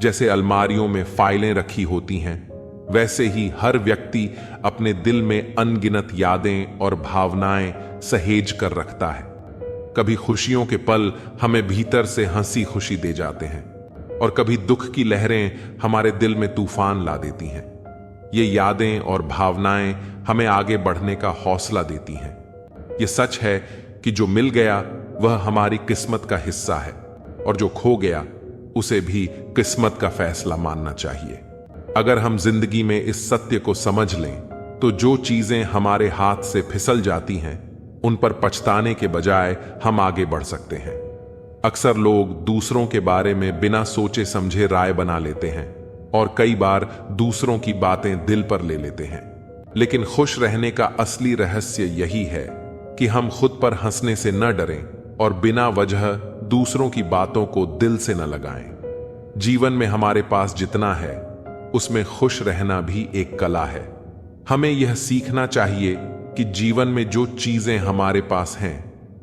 जैसे अलमारियों में फाइलें रखी होती हैं, वैसे ही हर व्यक्ति अपने दिल में अनगिनत यादें और भावनाएं सहेज कर रखता है। कभी खुशियों के पल हमें भीतर से हंसी खुशी दे जाते हैं और कभी दुख की लहरें हमारे दिल में तूफान ला देती हैं। ये यादें और भावनाएं हमें आगे बढ़ने का हौसला देती हैं। ये सच है कि जो मिल गया वह हमारी किस्मत का हिस्सा है और जो खो गया उसे भी किस्मत का फैसला मानना चाहिए। अगर हम जिंदगी में इस सत्य को समझ लें तो जो चीजें हमारे हाथ से फिसल जाती हैं उन पर पछताने के बजाय हम आगे बढ़ सकते हैं। अक्सर लोग दूसरों के बारे में बिना सोचे समझे राय बना लेते हैं और कई बार दूसरों की बातें दिल पर ले लेते हैं। लेकिन खुश रहने का असली रहस्य यही है कि हम खुद पर हंसने से न डरें और बिना वजह दूसरों की बातों को दिल से न लगाएं। जीवन में हमारे पास जितना है उसमें खुश रहना भी एक कला है। हमें यह सीखना चाहिए कि जीवन में जो चीजें हमारे पास हैं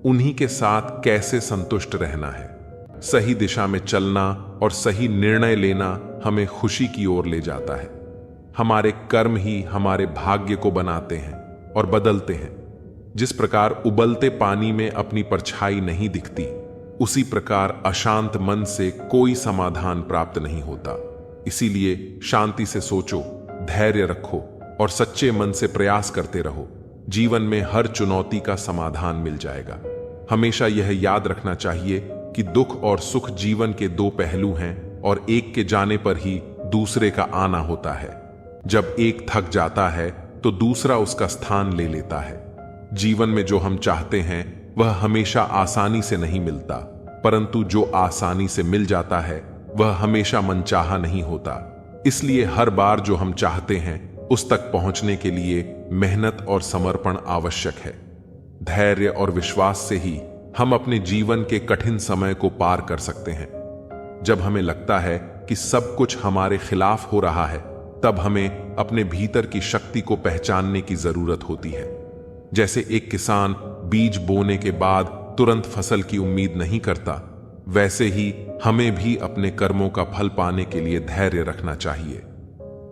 उन्हीं के साथ कैसे संतुष्ट रहना है। सही दिशा में चलना और सही निर्णय लेना हमें खुशी की ओर ले जाता है। हमारे कर्म ही हमारे भाग्य को बनाते हैं और बदलते हैं। जिस प्रकार उबलते पानी में अपनी परछाई नहीं दिखती, उसी प्रकार अशांत मन से कोई समाधान प्राप्त नहीं होता। इसीलिए शांति से सोचो, धैर्य रखो और सच्चे मन से प्रयास करते रहो। जीवन में हर चुनौती का समाधान मिल जाएगा। हमेशा यह याद रखना चाहिए कि दुख और सुख जीवन के दो पहलू हैं और एक के जाने पर ही दूसरे का आना होता है। जब एक थक जाता है तो दूसरा उसका स्थान ले लेता है। जीवन में जो हम चाहते हैं वह हमेशा आसानी से नहीं मिलता, परंतु जो आसानी से मिल जाता है वह हमेशा मनचाहा नहीं होता। इसलिए हर बार जो हम चाहते हैं उस तक पहुंचने के लिए मेहनत और समर्पण आवश्यक है। धैर्य और विश्वास से ही हम अपने जीवन के कठिन समय को पार कर सकते हैं। जब हमें लगता है कि सब कुछ हमारे खिलाफ हो रहा है, तब हमें अपने भीतर की शक्ति को पहचानने की जरूरत होती है। जैसे एक किसान बीज बोने के बाद तुरंत फसल की उम्मीद नहीं करता, वैसे ही हमें भी अपने कर्मों का फल पाने के लिए धैर्य रखना चाहिए।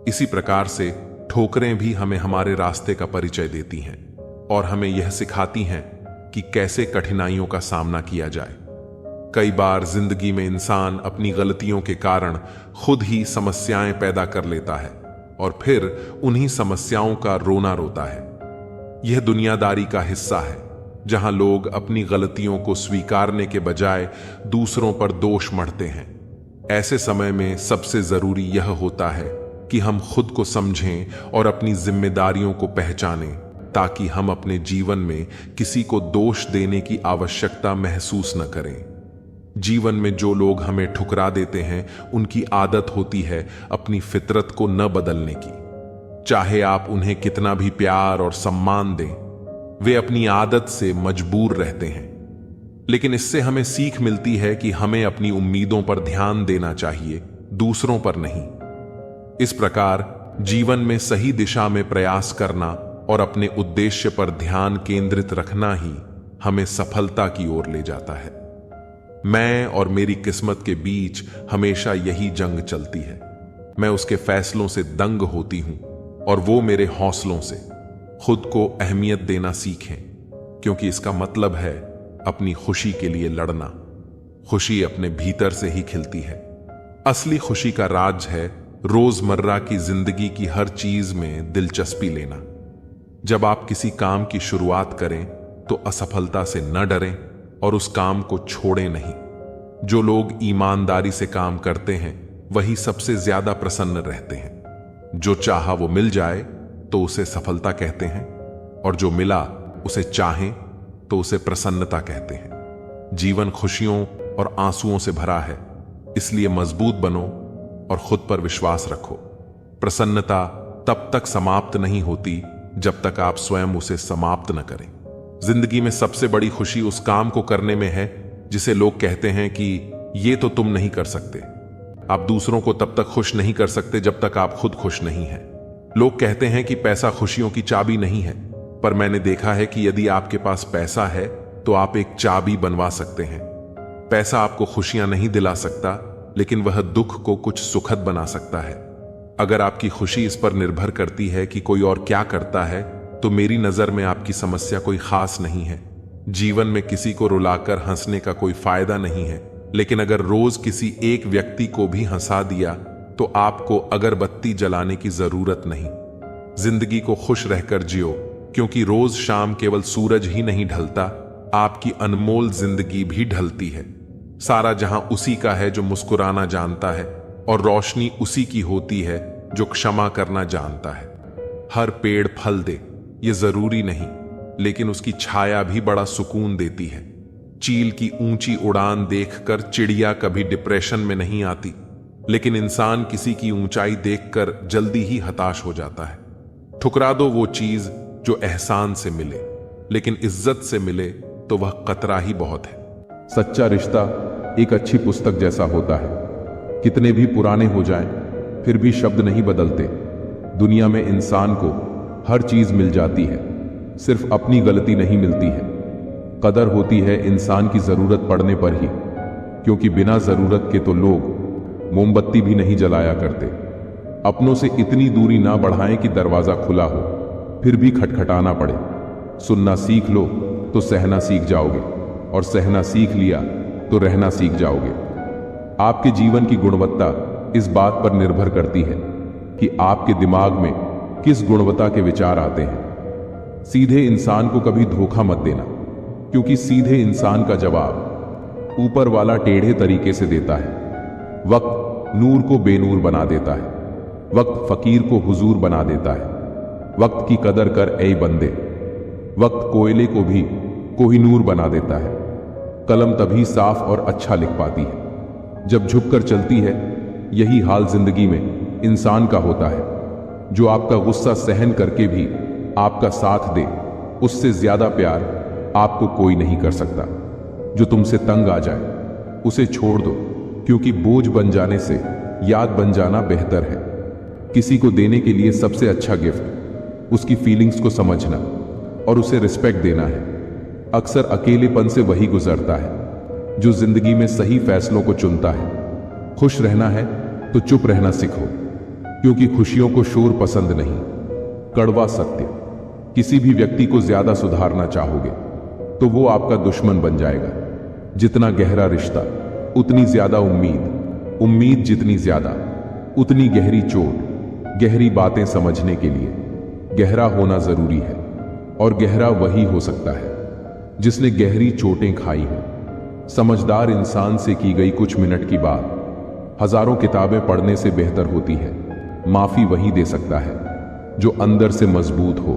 इसी प्रकार से ठोकरें भी हमें हमारे रास्ते का परिचय देती हैं और हमें यह सिखाती हैं कि कैसे कठिनाइयों का सामना किया जाए। कई बार जिंदगी में इंसान अपनी गलतियों के कारण खुद ही समस्याएं पैदा कर लेता है और फिर उन्हीं समस्याओं का रोना रोता है। यह दुनियादारी का हिस्सा है, जहां लोग अपनी गलतियों को स्वीकारने के बजाय दूसरों पर दोष मढ़ते हैं। ऐसे समय में सबसे जरूरी यह होता है कि हम खुद को समझें और अपनी जिम्मेदारियों को पहचानें, ताकि हम अपने जीवन में किसी को दोष देने की आवश्यकता महसूस न करें। जीवन में जो लोग हमें ठुकरा देते हैं उनकी आदत होती है अपनी फितरत को न बदलने की। चाहे आप उन्हें कितना भी प्यार और सम्मान दें, वे अपनी आदत से मजबूर रहते हैं। लेकिन इससे हमें सीख मिलती है कि हमें अपनी उम्मीदों पर ध्यान देना चाहिए, दूसरों पर नहीं। इस प्रकार जीवन में सही दिशा में प्रयास करना और अपने उद्देश्य पर ध्यान केंद्रित रखना ही हमें सफलता की ओर ले जाता है। मैं और मेरी किस्मत के बीच हमेशा यही जंग चलती है। मैं उसके फैसलों से दंग होती हूं और वो मेरे हौसलों से। खुद को अहमियत देना सीखें, क्योंकि इसका मतलब है अपनी खुशी के लिए लड़ना। खुशी अपने भीतर से ही खिलती है। असली खुशी का राज है रोजमर्रा की जिंदगी की हर चीज में दिलचस्पी लेना। जब आप किसी काम की शुरुआत करें तो असफलता से न डरें और उस काम को छोड़ें नहीं। जो लोग ईमानदारी से काम करते हैं वही सबसे ज्यादा प्रसन्न रहते हैं। जो चाहा वो मिल जाए तो उसे सफलता कहते हैं, और जो मिला उसे चाहें तो उसे प्रसन्नता कहते हैं। जीवन खुशियों और आंसुओं से भरा है, इसलिए मजबूत बनो और खुद पर विश्वास रखो। प्रसन्नता तब तक समाप्त नहीं होती जब तक आप स्वयं उसे समाप्त न करें। जिंदगी में सबसे बड़ी खुशी उस काम को करने में है जिसे लोग कहते हैं कि ये तो तुम नहीं कर सकते। आप दूसरों को तब तक खुश नहीं कर सकते जब तक आप खुद खुश नहीं हैं। लोग कहते हैं कि पैसा खुशियों की चाबी नहीं है, पर मैंने देखा है कि यदि आपके पास पैसा है तो आप एक चाबी बनवा सकते हैं। पैसा आपको खुशियां नहीं दिला सकता, लेकिन वह दुख को कुछ सुखद बना सकता है। अगर आपकी खुशी इस पर निर्भर करती है कि कोई और क्या करता है, तो मेरी नजर में आपकी समस्या कोई खास नहीं है। जीवन में किसी को रुलाकर हंसने का कोई फायदा नहीं है, लेकिन अगर रोज किसी एक व्यक्ति को भी हंसा दिया तो आपको अगरबत्ती जलाने की जरूरत नहीं। जिंदगी को खुश रहकर जियो, क्योंकि रोज शाम केवल सूरज ही नहीं ढलता, आपकी अनमोल जिंदगी भी ढलती है। सारा जहां उसी का है जो मुस्कुराना जानता है, और रोशनी उसी की होती है जो क्षमा करना जानता है। हर पेड़ फल दे ये जरूरी नहीं, लेकिन उसकी छाया भी बड़ा सुकून देती है। चील की ऊंची उड़ान देखकर चिड़िया कभी डिप्रेशन में नहीं आती, लेकिन इंसान किसी की ऊंचाई देखकर जल्दी ही हताश हो जाता है। ठुकरा दो वो चीज जो एहसान से मिले, लेकिन इज्जत से मिले तो वह कतरा ही बहुत है। सच्चा रिश्ता एक अच्छी पुस्तक जैसा होता है। कितने भी पुराने हो जाएं, फिर भी शब्द नहीं बदलते। दुनिया में इंसान को हर चीज मिल जाती है, सिर्फ अपनी गलती नहीं मिलती है। कदर होती है इंसान की जरूरत पड़ने पर ही, क्योंकि बिना जरूरत के तो लोग मोमबत्ती भी नहीं जलाया करते। अपनों से इतनी दूरी ना बढ़ाएं कि दरवाजा खुला हो फिर भी खटखटाना पड़े। सुनना सीख लो तो सहना सीख जाओगे, और सहना सीख लिया तो रहना सीख जाओगे। आपके जीवन की गुणवत्ता इस बात पर निर्भर करती है कि आपके दिमाग में किस गुणवत्ता के विचार आते हैं। सीधे इंसान को कभी धोखा मत देना, क्योंकि सीधे इंसान का जवाब ऊपर वाला टेढ़े तरीके से देता है। वक्त नूर को बेनूर बना देता है, वक्त फकीर को हुजूर बना देता है। वक्त की कदर कर ऐ बंदे, वक्त कोयले को भी कोहिनूर बना देता है। कलम तभी साफ और अच्छा लिख पाती है जब झुककर चलती है। यही हाल जिंदगी में इंसान का होता है। जो आपका गुस्सा सहन करके भी आपका साथ दे, उससे ज्यादा प्यार आपको कोई नहीं कर सकता। जो तुमसे तंग आ जाए उसे छोड़ दो, क्योंकि बोझ बन जाने से याद बन जाना बेहतर है। किसी को देने के लिए सबसे अच्छा गिफ्ट उसकी फीलिंग्स को समझना और उसे रिस्पेक्ट देना है। अक्सर अकेलेपन से वही गुजरता है जो जिंदगी में सही फैसलों को चुनता है। खुश रहना है तो चुप रहना सीखो, क्योंकि खुशियों को शोर पसंद नहीं। कड़वा सत्य, किसी भी व्यक्ति को ज्यादा सुधारना चाहोगे तो वो आपका दुश्मन बन जाएगा। जितना गहरा रिश्ता उतनी ज्यादा उम्मीद, उम्मीद जितनी ज्यादा उतनी गहरी चोट। गहरी बातें समझने के लिए गहरा होना जरूरी है, और गहरा वही हो सकता है जिसने गहरी चोटें खाई हो। समझदार इंसान से की गई कुछ मिनट की बात हजारों किताबें पढ़ने से बेहतर होती है। माफी वही दे सकता है जो अंदर से मजबूत हो।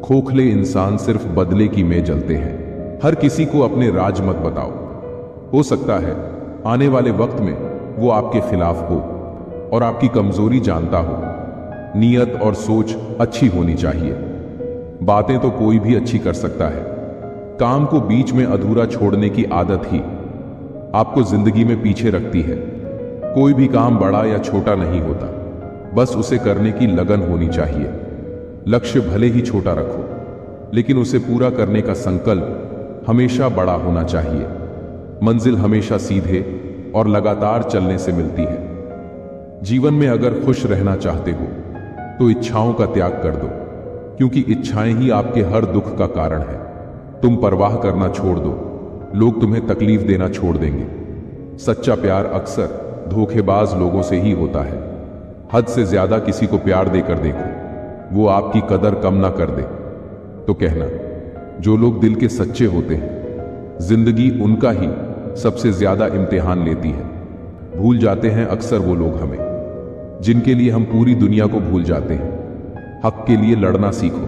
खोखले इंसान सिर्फ बदले की में जलते हैं। हर किसी को अपने राज मत बताओ। हो सकता है आने वाले वक्त में वो आपके खिलाफ हो और आपकी कमजोरी जानता हो। नीयत और सोच अच्छी होनी चाहिए। बातें तो कोई भी अच्छी कर सकता है, काम को बीच में अधूरा छोड़ने की आदत ही आपको जिंदगी में पीछे रखती है। कोई भी काम बड़ा या छोटा नहीं होता, बस उसे करने की लगन होनी चाहिए। लक्ष्य भले ही छोटा रखो, लेकिन उसे पूरा करने का संकल्प हमेशा बड़ा होना चाहिए। मंजिल हमेशा सीधे और लगातार चलने से मिलती है। जीवन में अगर खुश रहना चाहते हो तो इच्छाओं का त्याग कर दो, क्योंकि इच्छाएं ही आपके हर दुख का कारण है। तुम परवाह करना छोड़ दो, लोग तुम्हें तकलीफ देना छोड़ देंगे। सच्चा प्यार अक्सर धोखेबाज लोगों से ही होता है। हद से ज्यादा किसी को प्यार देकर देखो, वो आपकी कदर कम ना कर दे तो कहना। जो लोग दिल के सच्चे होते हैं, जिंदगी उनका ही सबसे ज्यादा इम्तिहान लेती है। भूल जाते हैं अक्सर वो लोग हमें जिनके लिए हम पूरी दुनिया को भूल जाते हैं। हक के लिए लड़ना सीखो,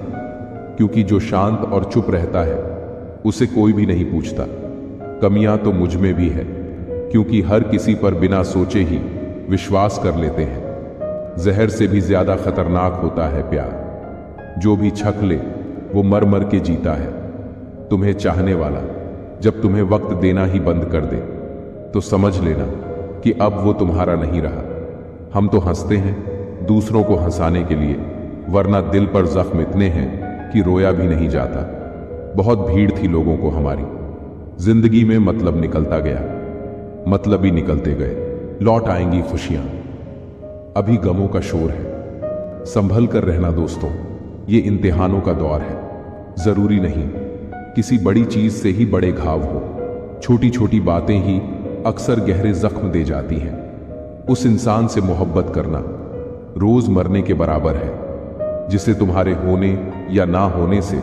क्योंकि जो शांत और चुप रहता है उसे कोई भी नहीं पूछता। कमियां तो मुझ में भी है, क्योंकि हर किसी पर बिना सोचे ही विश्वास कर लेते हैं। जहर से भी ज्यादा खतरनाक होता है प्यार। जो भी छक ले वो मर मर के जीता है। तुम्हें चाहने वाला जब तुम्हें वक्त देना ही बंद कर दे तो समझ लेना कि अब वो तुम्हारा नहीं रहा। हम तो हंसते हैं दूसरों को हंसाने के लिए, वरना दिल पर जख्म इतने हैं कि रोया भी नहीं जाता। बहुत भीड़ थी लोगों को हमारी, जिंदगी में मतलब निकलता गया, मतलब ही निकलते गए। लौट आएंगी खुशियां, अभी गमों का शोर है। संभल कर रहना दोस्तों, ये इम्तिहानों का दौर है। जरूरी नहीं किसी बड़ी चीज से ही बड़े घाव हो, छोटी छोटी बातें ही अक्सर गहरे जख्म दे जाती हैं। उस इंसान से मोहब्बत करना रोज मरने के बराबर है, जिसे तुम्हारे होने या ना होने से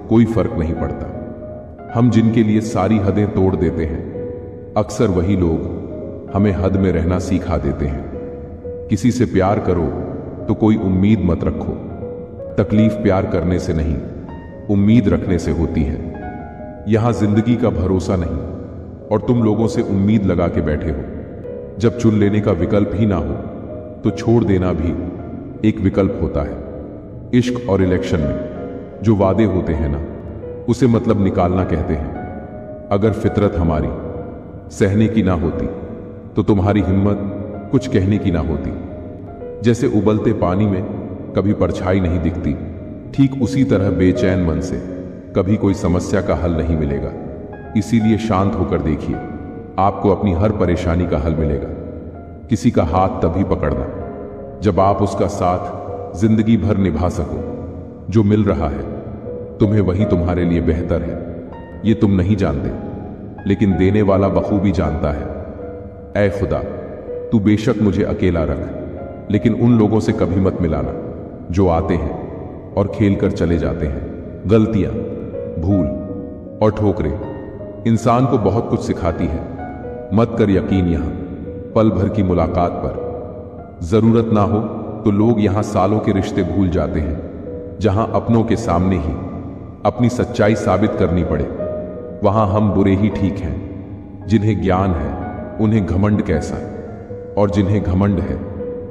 कोई फर्क नहीं पड़ता। हम जिनके लिए सारी हदें तोड़ देते हैं, अक्सर वही लोग हमें हद में रहना सिखा देते हैं। किसी से प्यार करो तो कोई उम्मीद मत रखो। तकलीफ प्यार करने से नहीं, उम्मीद रखने से होती है। यहां जिंदगी का भरोसा नहीं और तुम लोगों से उम्मीद लगा के बैठे हो। जब चुन लेने का विकल्प ही ना हो तो छोड़ देना भी एक विकल्प होता है। इश्क और इलेक्शन में जो वादे होते हैं ना, उसे मतलब निकालना कहते हैं। अगर फितरत हमारी सहने की ना होती तो तुम्हारी हिम्मत कुछ कहने की ना होती। जैसे उबलते पानी में कभी परछाई नहीं दिखती, ठीक उसी तरह बेचैन मन से कभी कोई समस्या का हल नहीं मिलेगा। इसीलिए शांत होकर देखिए, आपको अपनी हर परेशानी का हल मिलेगा। किसी का हाथ तभी पकड़ना जब आप उसका साथ जिंदगी भर निभा सको। जो मिल रहा है तुम्हें वही तुम्हारे लिए बेहतर है। ये तुम नहीं जानते, लेकिन देने वाला बखूबी जानता है। ऐ खुदा, तू बेशक मुझे अकेला रख, लेकिन उन लोगों से कभी मत मिलाना जो आते हैं और खेल कर चले जाते हैं। गलतियां, भूल और ठोकरें इंसान को बहुत कुछ सिखाती है। मत कर यकीन यहां पल भर की मुलाकात पर। जरूरत ना हो तो लोग यहां सालों के रिश्ते भूल जाते हैं। जहां अपनों के सामने ही अपनी सच्चाई साबित करनी पड़े, वहां हम बुरे ही ठीक हैं। जिन्हें ज्ञान है उन्हें घमंड कैसा, और जिन्हें घमंड है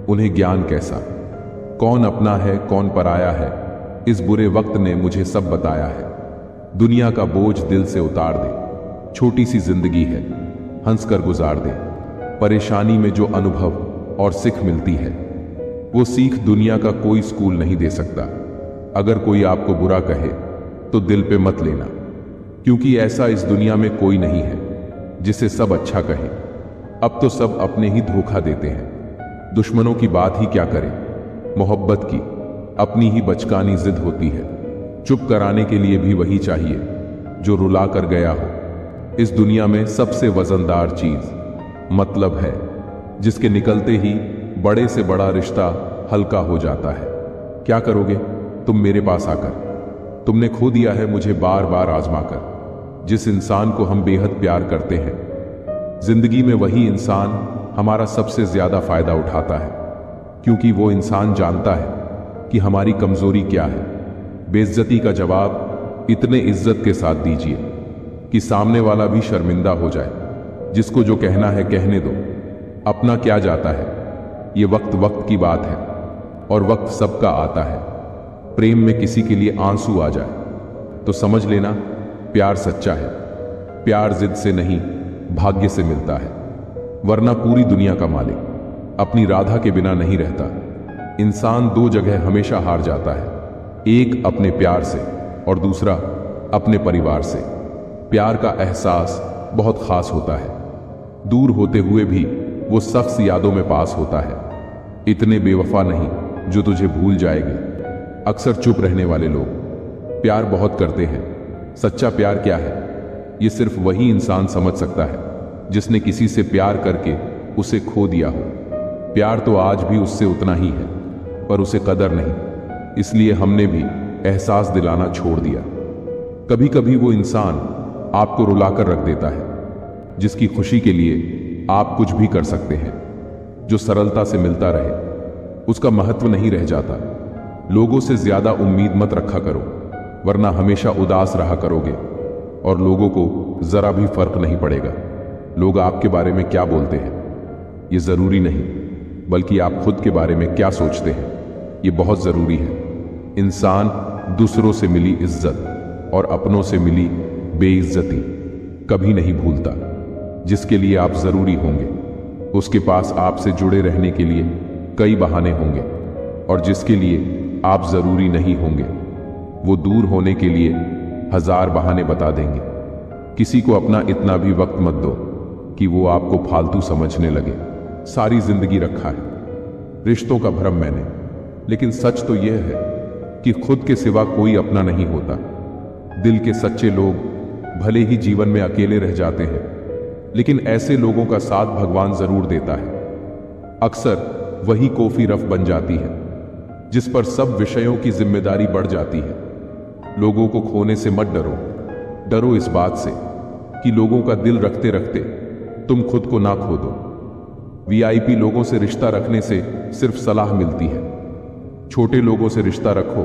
उन्हें ज्ञान कैसा। कौन अपना है कौन पराया है, इस बुरे वक्त ने मुझे सब बताया है। दुनिया का बोझ दिल से उतार दे, छोटी सी जिंदगी है, हंसकर गुजार दे। परेशानी में जो अनुभव और सीख मिलती है, वो सीख दुनिया का कोई स्कूल नहीं दे सकता। अगर कोई आपको बुरा कहे तो दिल पे मत लेना, क्योंकि ऐसा इस दुनिया में कोई नहीं है जिसे सब अच्छा कहे। अब तो सब अपने ही धोखा देते हैं। दुश्मनों की बात ही क्या करें, मोहब्बत की अपनी ही बचकानी जिद होती है। चुप कराने के लिए भी वही चाहिए जो रुला कर गया हो। इस दुनिया में सबसे वजनदार चीज मतलब है, जिसके निकलते ही बड़े से बड़ा रिश्ता हल्का हो जाता है। क्या करोगे तुम मेरे पास आकर? तुमने खो दिया है मुझे बार बार आजमा कर। जिस इंसान को हम बेहद प्यार करते हैं, जिंदगी में वही इंसान हमारा सबसे ज्यादा फायदा उठाता है, क्योंकि वो इंसान जानता है कि हमारी कमजोरी क्या है। बेइज्जती का जवाब इतने इज्जत के साथ दीजिए कि सामने वाला भी शर्मिंदा हो जाए। जिसको जो कहना है कहने दो, अपना क्या जाता है। ये वक्त वक्त की बात है और वक्त सबका आता है। प्रेम में किसी के लिए आंसू आ जाए तो समझ लेना प्यार सच्चा है। प्यार जिद से नहीं, भाग्य से मिलता है। वरना पूरी दुनिया का मालिक अपनी राधा के बिना नहीं रहता। इंसान दो जगह हमेशा हार जाता है, एक अपने प्यार से और दूसरा अपने परिवार से। प्यार का एहसास बहुत खास होता है। दूर होते हुए भी वो शख्स यादों में पास होता है। इतने बेवफा नहीं जो तुझे भूल जाएंगे। अक्सर चुप रहने वाले लोग प्यार बहुत करते हैं। सच्चा प्यार क्या है, ये सिर्फ वही इंसान समझ सकता है जिसने किसी से प्यार करके उसे खो दिया हो। प्यार तो आज भी उससे उतना ही है, पर उसे कदर नहीं, इसलिए हमने भी एहसास दिलाना छोड़ दिया। कभी कभी वो इंसान आपको रुलाकर रख देता है, जिसकी खुशी के लिए आप कुछ भी कर सकते हैं। जो सरलता से मिलता रहे, उसका महत्व नहीं रह जाता। लोगों से ज्यादा उम्मीद मत रखा करो, वरना हमेशा उदास रहा करोगे और लोगों को जरा भी फर्क नहीं पड़ेगा। लोग आपके बारे में क्या बोलते हैं ये जरूरी नहीं, बल्कि आप खुद के बारे में क्या सोचते हैं ये बहुत जरूरी है। इंसान दूसरों से मिली इज्जत और अपनों से मिली बेइज्जती कभी नहीं भूलता। जिसके लिए आप जरूरी होंगे, उसके पास आपसे जुड़े रहने के लिए कई बहाने होंगे, और जिसके लिए आप जरूरी नहीं होंगे। वो दूर होने के लिए हजार बहाने बता देंगे। किसी को अपना इतना भी वक्त मत दो कि वो आपको फालतू समझने लगे। सारी जिंदगी रखा है रिश्तों का भ्रम मैंने, लेकिन सच तो यह है कि खुद के सिवा कोई अपना नहीं होता। दिल के सच्चे लोग भले ही जीवन में अकेले रह जाते हैं, लेकिन ऐसे लोगों का साथ भगवान जरूर देता है। अक्सर वही कोफी रफ बन जाती है जिस पर सब विषयों की जिम्मेदारी बढ़ जाती है। लोगों को खोने से मत डरो, डरो इस बात से कि लोगों का दिल रखते रखते तुम खुद को ना खो दो। वीआईपी लोगों से रिश्ता रखने से सिर्फ सलाह मिलती है। छोटे लोगों से रिश्ता रखो,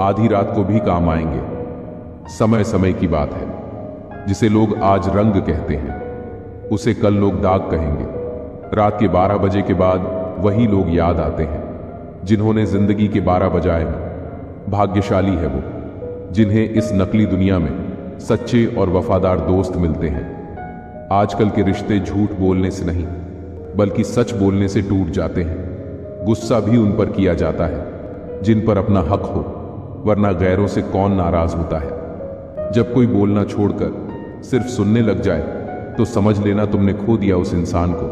आधी रात को भी काम आएंगे। समय समय की बात है। जिसे लोग आज रंग कहते हैं उसे कल लोग दाग कहेंगे। रात के 12 बजे के बाद वही लोग याद आते हैं जिन्होंने जिंदगी के 12 बजाए हैं। भाग्यशाली है वो जिन्हें इस नकली दुनिया में सच्चे और वफादार दोस्त मिलते हैं। आजकल के रिश्ते झूठ बोलने से नहीं बल्कि सच बोलने से टूट जाते हैं। गुस्सा भी उन पर किया जाता है जिन पर अपना हक हो, वरना गैरों से कौन नाराज होता है। जब कोई बोलना छोड़कर सिर्फ सुनने लग जाए तो समझ लेना तुमने खो दिया उस इंसान को।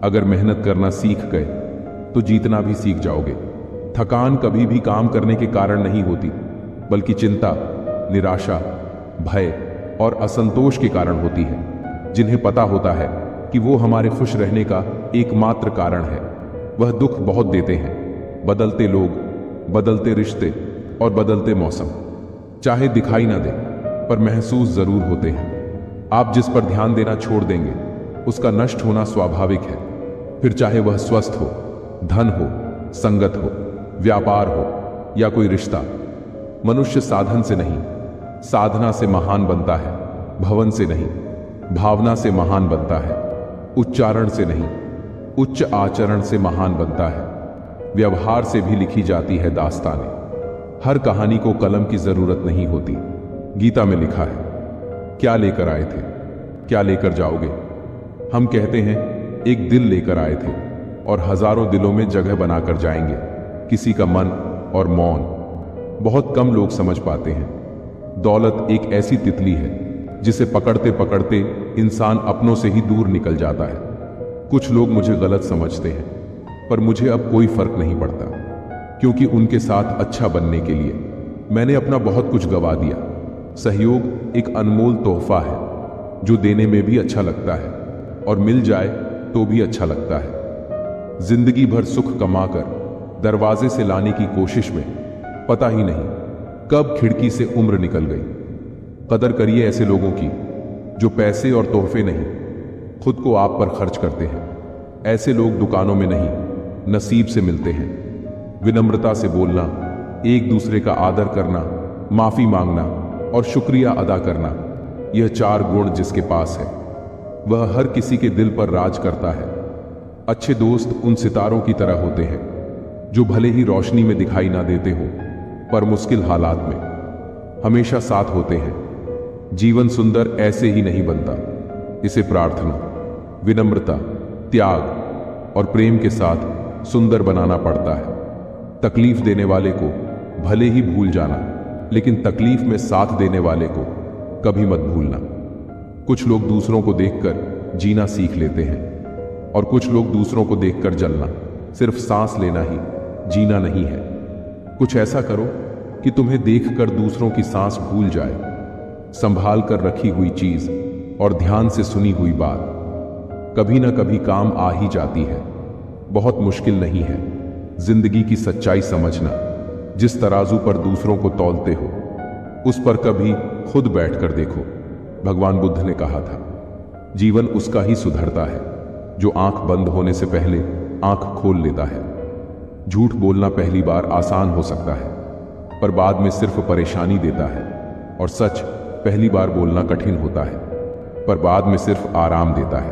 अगर मेहनत करना सीख गए तो जीतना भी सीख जाओगे। थकान कभी भी काम करने के कारण नहीं होती, बल्कि चिंता, निराशा, भय और असंतोष के कारण होती है। जिन्हें पता होता है कि वो हमारे खुश रहने का एकमात्र कारण है, वह दुख बहुत देते हैं। बदलते लोग, बदलते रिश्ते और बदलते मौसम चाहे दिखाई ना दे पर महसूस जरूर होते हैं। आप जिस पर ध्यान देना छोड़ देंगे उसका नष्ट होना स्वाभाविक है। फिर चाहे वह स्वस्थ हो, धन हो, संगत हो, व्यापार हो या कोई रिश्ता। मनुष्य साधन से नहीं, साधना से महान बनता है। भवन से नहीं, भावना से महान बनता है। उच्चारण से नहीं, उच्च आचरण से महान बनता है। व्यवहार से भी लिखी जाती है दास्तानें। हर कहानी को कलम की जरूरत नहीं होती। गीता में लिखा है, क्या लेकर आए थे, क्या लेकर जाओगे। हम कहते हैं एक दिल लेकर आए थे और हजारों दिलों में जगह बनाकर जाएंगे। किसी का मन और मौन बहुत कम लोग समझ पाते हैं। दौलत एक ऐसी तितली है जिसे पकड़ते पकड़ते इंसान अपनों से ही दूर निकल जाता है। कुछ लोग मुझे गलत समझते हैं, पर मुझे अब कोई फर्क नहीं पड़ता, क्योंकि उनके साथ अच्छा बनने के लिए मैंने अपना बहुत कुछ गवा दिया। सहयोग एक अनमोल तोहफा है जो देने में भी अच्छा लगता है और मिल जाए तो भी अच्छा लगता है। जिंदगी भर सुख कमाकर दरवाजे से लाने की कोशिश में पता ही नहीं कब खिड़की से उम्र निकल गई। कदर करिए ऐसे लोगों की जो पैसे और तोहफे नहीं, खुद को आप पर खर्च करते हैं। ऐसे लोग दुकानों में नहीं, नसीब से मिलते हैं। विनम्रता से बोलना, एक दूसरे का आदर करना, माफी मांगना और शुक्रिया अदा करना, यह 4 गुण जिसके पास है वह हर किसी के दिल पर राज करता है। अच्छे दोस्त उन सितारों की तरह होते हैं जो भले ही रोशनी में दिखाई ना देते हो, पर मुश्किल हालात में हमेशा साथ होते हैं। जीवन सुंदर ऐसे ही नहीं बनता, इसे प्रार्थना, विनम्रता, त्याग और प्रेम के साथ सुंदर बनाना पड़ता है। तकलीफ देने वाले को भले ही भूल जाना, लेकिन तकलीफ में साथ देने वाले को कभी मत भूलना। कुछ लोग दूसरों को देखकर जीना सीख लेते हैं और कुछ लोग दूसरों को देखकर जलना। सिर्फ सांस लेना ही जीना नहीं है। कुछ ऐसा करो कि तुम्हें देखकर दूसरों की सांस भूल जाए। संभाल कर रखी हुई चीज और ध्यान से सुनी हुई बात कभी ना कभी काम आ ही जाती है। बहुत मुश्किल नहीं है जिंदगी की सच्चाई समझना। जिस तराजू पर दूसरों को तौलते हो उस पर कभी खुद बैठकर देखो। भगवान बुद्ध ने कहा था, जीवन उसका ही सुधरता है जो आंख बंद होने से पहले आंख खोल लेता है। झूठ बोलना पहली बार आसान हो सकता है, पर बाद में सिर्फ परेशानी देता है। और सच पहली बार बोलना कठिन होता है, पर बाद में सिर्फ आराम देता है।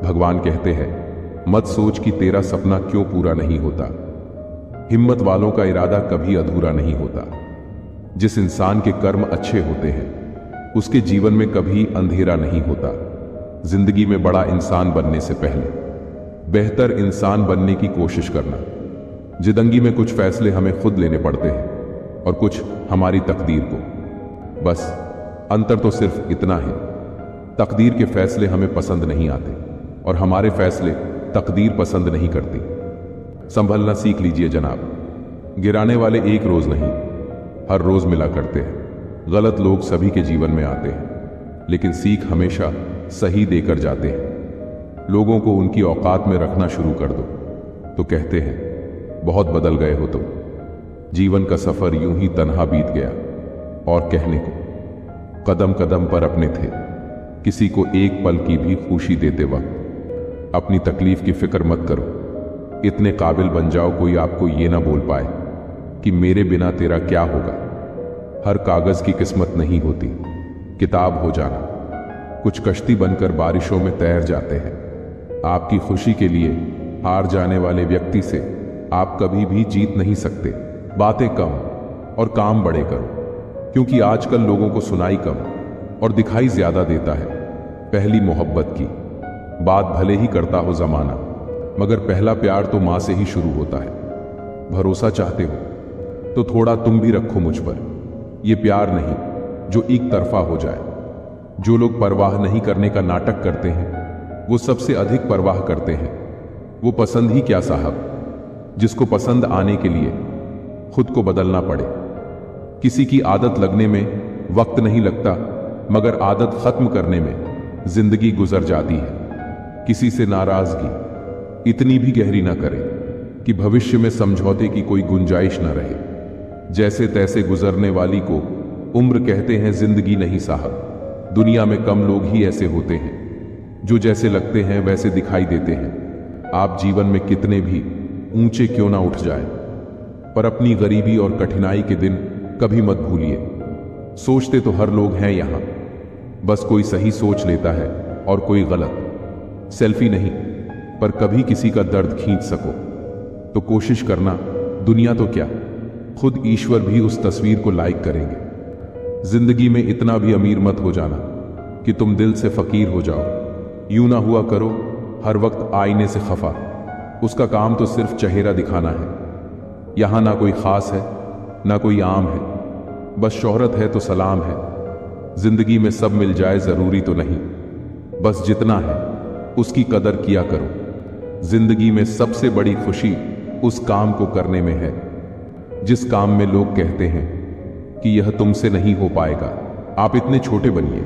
भगवान कहते हैं, मत सोच कि तेरा सपना क्यों पूरा नहीं होता। हिम्मत वालों का इरादा कभी अधूरा नहीं होता। जिस इंसान के कर्म अच्छे होते हैं उसके जीवन में कभी अंधेरा नहीं होता। जिंदगी में बड़ा इंसान बनने से पहले बेहतर इंसान बनने की कोशिश करना। जिंदगी में कुछ फैसले हमें खुद लेने पड़ते हैं और कुछ हमारी तकदीर को। बस अंतर तो सिर्फ इतना है, तकदीर के फैसले हमें पसंद नहीं आते और हमारे फैसले तकदीर पसंद नहीं करती। संभलना सीख लीजिए जनाब। गिराने वाले एक रोज नहीं, हर रोज मिला करते हैं। गलत लोग सभी के जीवन में आते हैं, लेकिन सीख हमेशा सही देकर जाते हैं। लोगों को उनकी औकात में रखना शुरू कर दो तो कहते हैं बहुत बदल गए हो तुम। जीवन का सफर यूं ही तन्हा बीत गया और कहने को कदम कदम पर अपने थे, किसी को एक पल की भी खुशी देते वक्त। अपनी तकलीफ की फिक्र मत करो, इतने काबिल बन जाओ कोई आपको ये ना बोल पाए कि मेरे बिना तेरा क्या होगा। हर कागज की किस्मत नहीं होती, किताब हो जाना। कुछ कश्ती बनकर बारिशों में तैर जाते हैं। आपकी खुशी के लिए हार जाने वाले व्यक्ति से आप कभी भी जीत नहीं सकते। बातें कम और काम बड़े करो, क्योंकि आजकल लोगों को सुनाई कम और दिखाई ज्यादा देता है। पहली मोहब्बत की बात भले ही करता हो जमाना, मगर पहला प्यार तो मां से ही शुरू होता है। भरोसा चाहते हो तो थोड़ा तुम भी रखो मुझ पर। यह प्यार नहीं जो एक तरफा हो जाए। जो लोग परवाह नहीं करने का नाटक करते हैं वो सबसे अधिक परवाह करते हैं। वो पसंद ही क्या साहब, जिसको पसंद आने के लिए खुद को बदलना पड़े। किसी की आदत लगने में वक्त नहीं लगता, मगर आदत खत्म करने में जिंदगी गुजर जाती है। किसी से नाराजगी इतनी भी गहरी ना करें कि भविष्य में समझौते की कोई गुंजाइश ना रहे। जैसे तैसे गुजरने वाली को उम्र कहते हैं, जिंदगी नहीं साहब। दुनिया में कम लोग ही ऐसे होते हैं जो जैसे लगते हैं वैसे दिखाई देते हैं। आप जीवन में कितने भी ऊंचे क्यों ना उठ जाए, पर अपनी गरीबी और कठिनाई के दिन कभी मत भूलिए। सोचते तो हर लोग हैं यहां, बस कोई सही सोच लेता है और कोई गलत। सेल्फी नहीं, पर कभी किसी का दर्द खींच सको तो कोशिश करना। दुनिया तो क्या, खुद ईश्वर भी उस तस्वीर को लाइक करेंगे। जिंदगी में इतना भी अमीर मत हो जाना कि तुम दिल से फकीर हो जाओ। यूं ना हुआ करो हर वक्त आईने से खफा, उसका काम तो सिर्फ चेहरा दिखाना है। यहां ना कोई खास है ना कोई आम है, बस शोहरत है तो सलाम है। जिंदगी में सब मिल जाए जरूरी तो नहीं, बस जितना है उसकी कदर किया करो। जिंदगी में सबसे बड़ी खुशी उस काम को करने में है जिस काम में लोग कहते हैं कि यह तुमसे नहीं हो पाएगा। आप इतने छोटे बनिए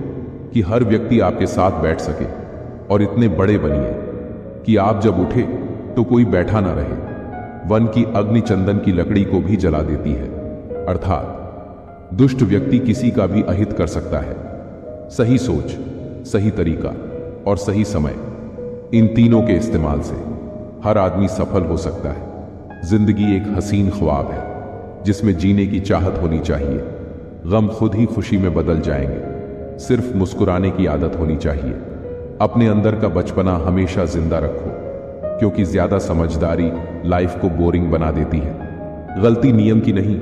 कि हर व्यक्ति आपके साथ बैठ सके, और इतने बड़े बनिए कि आप जब उठे तो कोई बैठा ना रहे। वन की अग्नि चंदन की लकड़ी को भी जला देती है, अर्थात दुष्ट व्यक्ति किसी का भी अहित कर सकता है। सही सोच, सही तरीका और सही समय, इन तीनों के इस्तेमाल से हर आदमी सफल हो सकता है। जिंदगी एक हसीन ख्वाब है जिसमें जीने की चाहत होनी चाहिए। गम खुद ही खुशी में बदल जाएंगे, सिर्फ मुस्कुराने की आदत होनी चाहिए। अपने अंदर का बचपना हमेशा जिंदा रखो, क्योंकि ज्यादा समझदारी लाइफ को बोरिंग बना देती है। गलती नियम की नहीं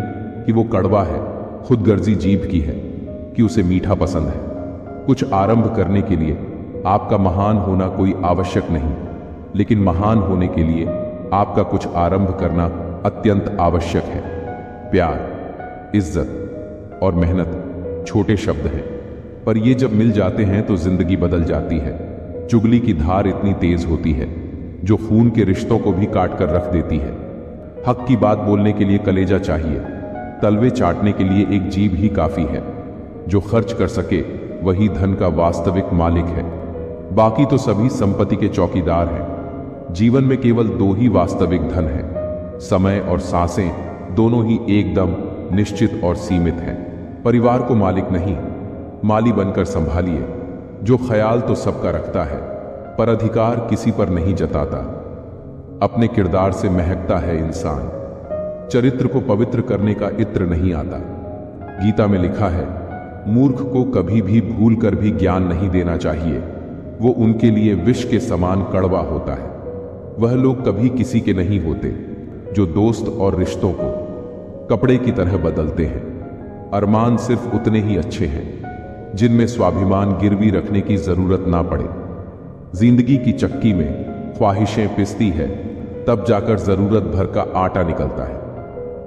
कि वो कड़वा है, खुदगर्जी जीभ की है कि उसे मीठा पसंद है। कुछ आरंभ करने के लिए आपका महान होना कोई आवश्यक नहीं, लेकिन महान होने के लिए आपका कुछ आरंभ करना अत्यंत आवश्यक है। प्यार, इज्जत और मेहनत छोटे शब्द हैं, पर ये जब मिल जाते हैं तो जिंदगी बदल जाती है। चुगली की धार इतनी तेज होती है जो खून के रिश्तों को भी काट कर रख देती है। हक की बात बोलने के लिए कलेजा चाहिए, तलवे चाटने के लिए एक जीभ ही काफी है। जो खर्च कर सके वही धन का वास्तविक मालिक है, बाकी तो सभी संपत्ति के चौकीदार हैं। जीवन में केवल दो ही वास्तविक धन है, समय और सांसें, दोनों ही एकदम निश्चित और सीमित हैं। परिवार को मालिक नहीं, माली बनकर संभालिए। जो ख्याल तो सबका रखता है, पर अधिकार किसी पर नहीं जताता। अपने किरदार से महकता है इंसान, चरित्र को पवित्र करने का इत्र नहीं आता। गीता में लिखा है, मूर्ख को कभी भी भूल कर भी ज्ञान नहीं देना चाहिए, वो उनके लिए विष के समान कड़वा होता है। वह लोग कभी किसी के नहीं होते जो दोस्त और रिश्तों को कपड़े की तरह बदलते हैं। अरमान सिर्फ उतने ही अच्छे हैं जिनमें स्वाभिमान गिरवी रखने की जरूरत ना पड़े। जिंदगी की चक्की में ख्वाहिशें पिसती है, तब जाकर जरूरत भर का आटा निकलता है।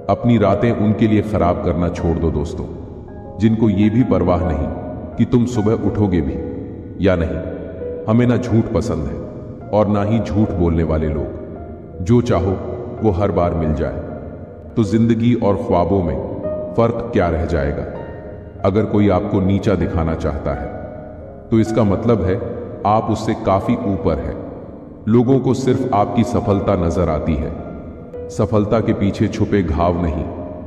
अपनी रातें उनके लिए खराब करना छोड़ दो दोस्तों, जिनको ये भी परवाह नहीं कि तुम सुबह उठोगे भी या नहीं। हमें ना झूठ पसंद है और ना ही झूठ बोलने वाले लोग। जो चाहो वो हर बार मिल जाए तो जिंदगी और ख्वाबों में फर्क क्या रह जाएगा। अगर कोई आपको नीचा दिखाना चाहता है तो इसका मतलब है आप उससे काफी ऊपर है। लोगों को सिर्फ आपकी सफलता नजर आती है, सफलता के पीछे छुपे घाव नहीं।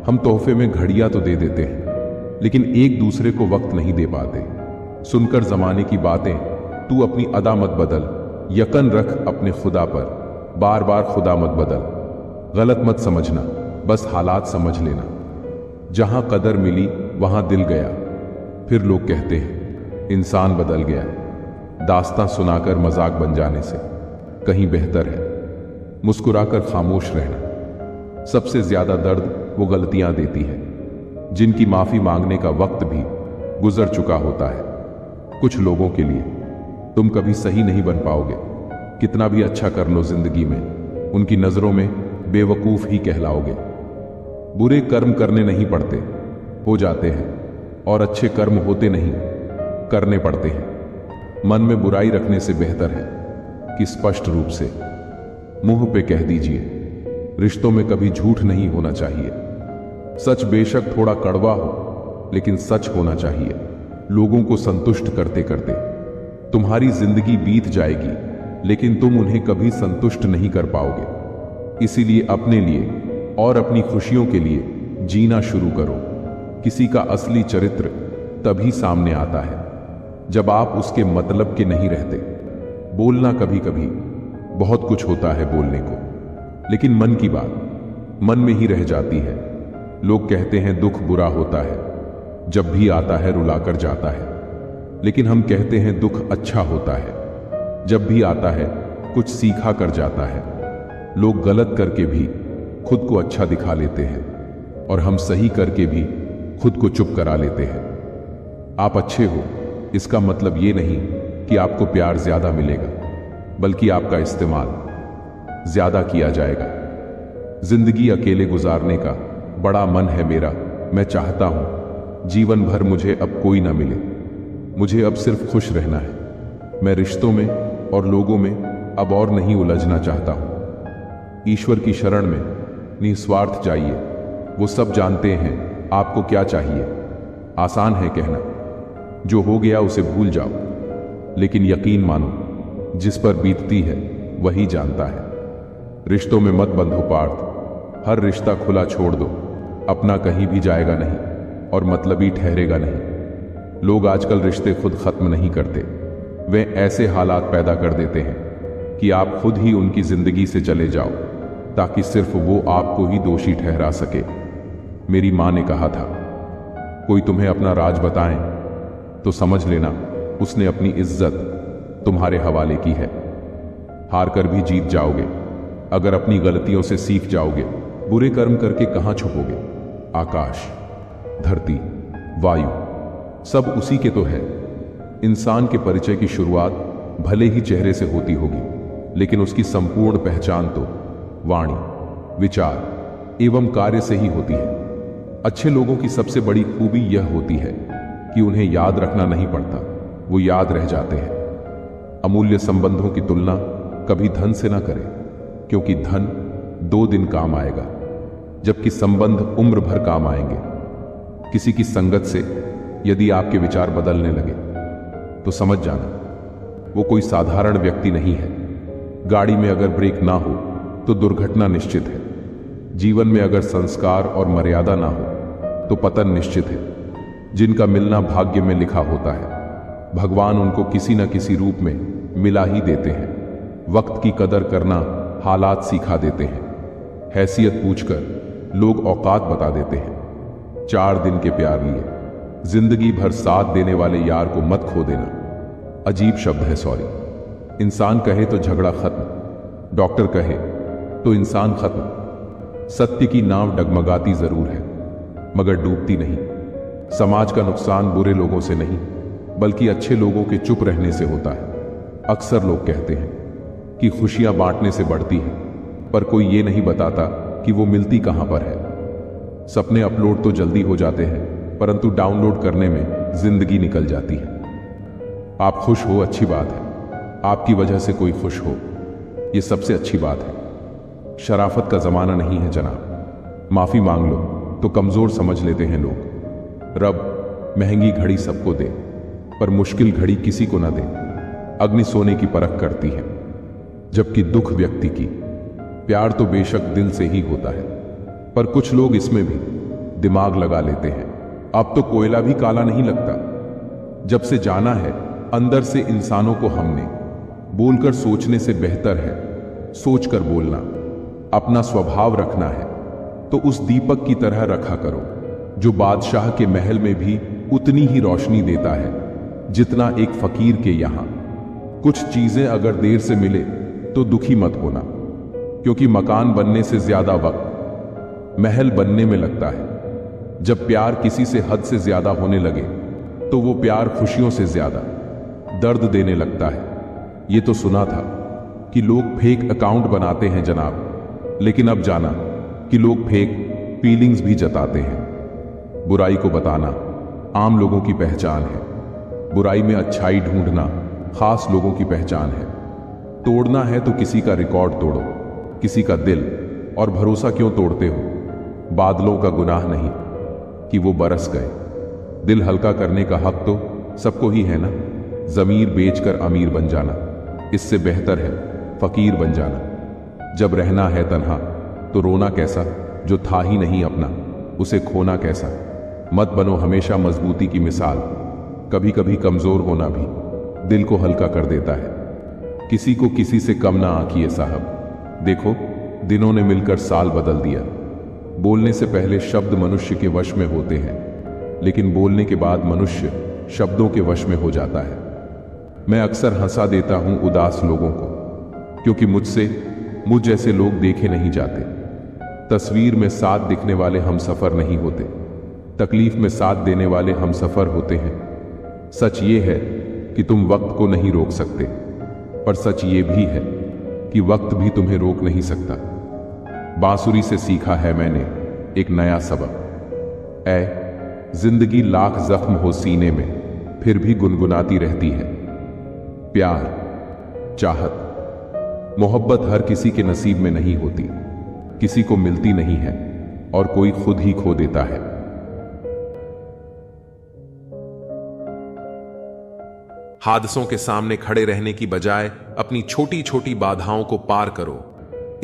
हम तोहफे में घड़ियां तो दे देते हैं, लेकिन एक दूसरे को वक्त नहीं दे पाते। सुनकर जमाने की बातें तू अपनी अदा मत बदल, यकन रख अपने खुदा पर, बार बार खुदा मत बदल। गलत मत समझना, बस हालात समझ लेना। जहां कदर मिली वहां दिल गया। फिर लोग कहते हैं इंसान बदल गया। दास्तां सुनाकर मजाक बन जाने से कहीं बेहतर है मुस्कुराकर खामोश रहना। सबसे ज्यादा दर्द वो गलतियां देती है जिनकी माफी मांगने का वक्त भी गुजर चुका होता है। कुछ लोगों के लिए तुम कभी सही नहीं बन पाओगे। कितना भी अच्छा कर लो जिंदगी में, उनकी नजरों में बेवकूफ ही कहलाओगे। बुरे कर्म करने नहीं पड़ते, हो जाते हैं, और अच्छे कर्म होते नहीं, करने पड़ते हैं। मन में बुराई रखने से बेहतर है कि स्पष्ट रूप से मुंह पे कह दीजिए। रिश्तों में कभी झूठ नहीं होना चाहिए। सच बेशक थोड़ा कड़वा हो, लेकिन सच होना चाहिए। लोगों को संतुष्ट करते करते तुम्हारी जिंदगी बीत जाएगी, लेकिन तुम उन्हें कभी संतुष्ट नहीं कर पाओगे। इसीलिए अपने लिए और अपनी खुशियों के लिए जीना शुरू करो। किसी का असली चरित्र तभी सामने आता है जब आप उसके मतलब के नहीं रहते। बोलना कभी कभी बहुत कुछ होता है बोलने को, लेकिन मन की बात मन में ही रह जाती है। लोग कहते हैं दुख बुरा होता है, जब भी आता है रुलाकर जाता है, लेकिन हम कहते हैं दुख अच्छा होता है, जब भी आता है कुछ सीखा कर जाता है। लोग गलत करके भी खुद को अच्छा दिखा लेते हैं, और हम सही करके भी खुद को चुप करा लेते हैं। आप अच्छे हो इसका मतलब ये नहीं कि आपको प्यार ज्यादा मिलेगा, बल्कि आपका इस्तेमाल ज्यादा किया जाएगा। जिंदगी अकेले गुजारने का बड़ा मन है मेरा। मैं चाहता हूं जीवन भर मुझे अब कोई ना मिले। मुझे अब सिर्फ खुश रहना है। मैं रिश्तों में और लोगों में अब और नहीं उलझना चाहता हूं। ईश्वर की शरण में निस्वार्थ जाइए। वो सब जानते हैं आपको क्या चाहिए। आसान है कहना, जो हो गया उसे भूल जाओ, लेकिन यकीन मानो जिस पर बीतती है वही जानता है। रिश्तों में मत बंधो पार्थ। हर रिश्ता खुला छोड़ दो। अपना कहीं भी जाएगा नहीं और मतलबी ठहरेगा नहीं। लोग आजकल रिश्ते खुद खत्म नहीं करते, वे ऐसे हालात पैदा कर देते हैं कि आप खुद ही उनकी जिंदगी से चले जाओ, ताकि सिर्फ वो आपको ही दोषी ठहरा सके। मेरी मां ने कहा था, कोई तुम्हें अपना राज बताए तो समझ लेना उसने अपनी इज्जत तुम्हारे हवाले की है। हार कर भी जीत जाओगे अगर अपनी गलतियों से सीख जाओगे। बुरे कर्म करके कहां छुपोगे? आकाश, धरती, वायु सब उसी के तो है। इंसान के परिचय की शुरुआत भले ही चेहरे से होती होगी, लेकिन उसकी संपूर्ण पहचान तो वाणी, विचार एवं कार्य से ही होती है। अच्छे लोगों की सबसे बड़ी खूबी यह होती है कि उन्हें याद रखना नहीं पड़ता, वो याद रह जाते हैं। अमूल्य संबंधों की तुलना कभी धन से ना करें, क्योंकि धन 2 दिन काम आएगा, जबकि संबंध उम्र भर काम आएंगे। किसी की संगत से यदि आपके विचार बदलने लगे तो समझ जाना वो कोई साधारण व्यक्ति नहीं है। गाड़ी में अगर ब्रेक ना हो तो दुर्घटना निश्चित है। जीवन में अगर संस्कार और मर्यादा ना हो तो पतन निश्चित है। जिनका मिलना भाग्य में लिखा होता है, भगवान उनको किसी न किसी रूप में मिला ही देते हैं। वक्त की कदर करना हालात सिखा देते हैं। हैसियत पूछकर लोग औकात बता देते हैं। 4 दिन के प्यार लिए जिंदगी भर साथ देने वाले यार को मत खो देना। अजीब शब्द है सॉरी। इंसान कहे तो झगड़ा खत्म, डॉक्टर कहे तो इंसान खत्म। सत्य की नाव डगमगाती जरूर है, मगर डूबती नहीं। समाज का नुकसान बुरे लोगों से नहीं, बल्कि अच्छे लोगों के चुप रहने से होता है। अक्सर लोग कहते हैं कि खुशियां बांटने से बढ़ती हैं, पर कोई ये नहीं बताता कि वो मिलती कहां पर है। सपने अपलोड तो जल्दी हो जाते हैं, परंतु डाउनलोड करने में जिंदगी निकल जाती है। आप खुश हो, अच्छी बात है। आपकी वजह से कोई खुश हो, ये सबसे अच्छी बात है। शराफत का जमाना नहीं है जनाब। माफी मांग लो तो कमजोर समझ लेते हैं लोग। रब महंगी घड़ी सबको दे, पर मुश्किल घड़ी किसी को ना दे। अग्नि सोने की परख करती है, जबकि दुख व्यक्ति की। प्यार तो बेशक दिल से ही होता है, पर कुछ लोग इसमें भी दिमाग लगा लेते हैं। अब तो कोयला भी काला नहीं लगता। जब से जाना है अंदर से इंसानों को हमने, बोलकर सोचने से बेहतर है सोचकर बोलना। अपना स्वभाव रखना है तो उस दीपक की तरह रखा करो, जो बादशाह के महल में भी उतनी ही रोशनी देता है जितना एक फकीर के यहां। कुछ चीजें अगर देर से मिले तो दुखी मत होना, क्योंकि मकान बनने से ज्यादा वक्त महल बनने में लगता है। जब प्यार किसी से हद से ज्यादा होने लगे तो वो प्यार खुशियों से ज्यादा दर्द देने लगता है। ये तो सुना था कि लोग फेक अकाउंट बनाते हैं जनाब, लेकिन अब जाना कि लोग फेक फीलिंग्स भी जताते हैं। बुराई को बताना आम लोगों की पहचान है, बुराई में अच्छाई ढूंढना खास लोगों की पहचान है। तोड़ना है तो किसी का रिकॉर्ड तोड़ो, किसी का दिल, और भरोसा क्यों तोड़ते हो? बादलों का गुनाह नहीं कि वो बरस गए। दिल हल्का करने का हक तो सबको ही है ना। जमीर बेचकर अमीर बन जाना इससे बेहतर है फकीर बन जाना। जब रहना है तन्हा तो रोना कैसा, जो था ही नहीं अपना उसे खोना कैसा। मत बनो हमेशा मजबूती की मिसाल, कभी कभी कमजोर होना भी दिल को हल्का कर देता है। किसी को किसी से कम ना आंकिए साहब। देखो दिनों ने मिलकर साल बदल दिया। बोलने से पहले शब्द मनुष्य के वश में होते हैं, लेकिन बोलने के बाद मनुष्य शब्दों के वश में हो जाता है। मैं अक्सर हंसा देता हूं उदास लोगों को, क्योंकि मुझ जैसे लोग देखे नहीं जाते। तस्वीर में साथ दिखने वाले हम सफर नहीं होते, तकलीफ में साथ देने वाले हम सफर होते हैं। सच ये है कि तुम वक्त को नहीं रोक सकते, पर सच ये भी है कि वक्त भी तुम्हें रोक नहीं सकता। बांसुरी से सीखा है मैंने एक नया सबक। ऐ जिंदगी लाख जख्म हो सीने में, फिर भी गुनगुनाती रहती है। प्यार, चाहत, मोहब्बत हर किसी के नसीब में नहीं होती, किसी को मिलती नहीं है और कोई खुद ही खो देता है। हादसों के सामने खड़े रहने की बजाय अपनी छोटी छोटी बाधाओं को पार करो।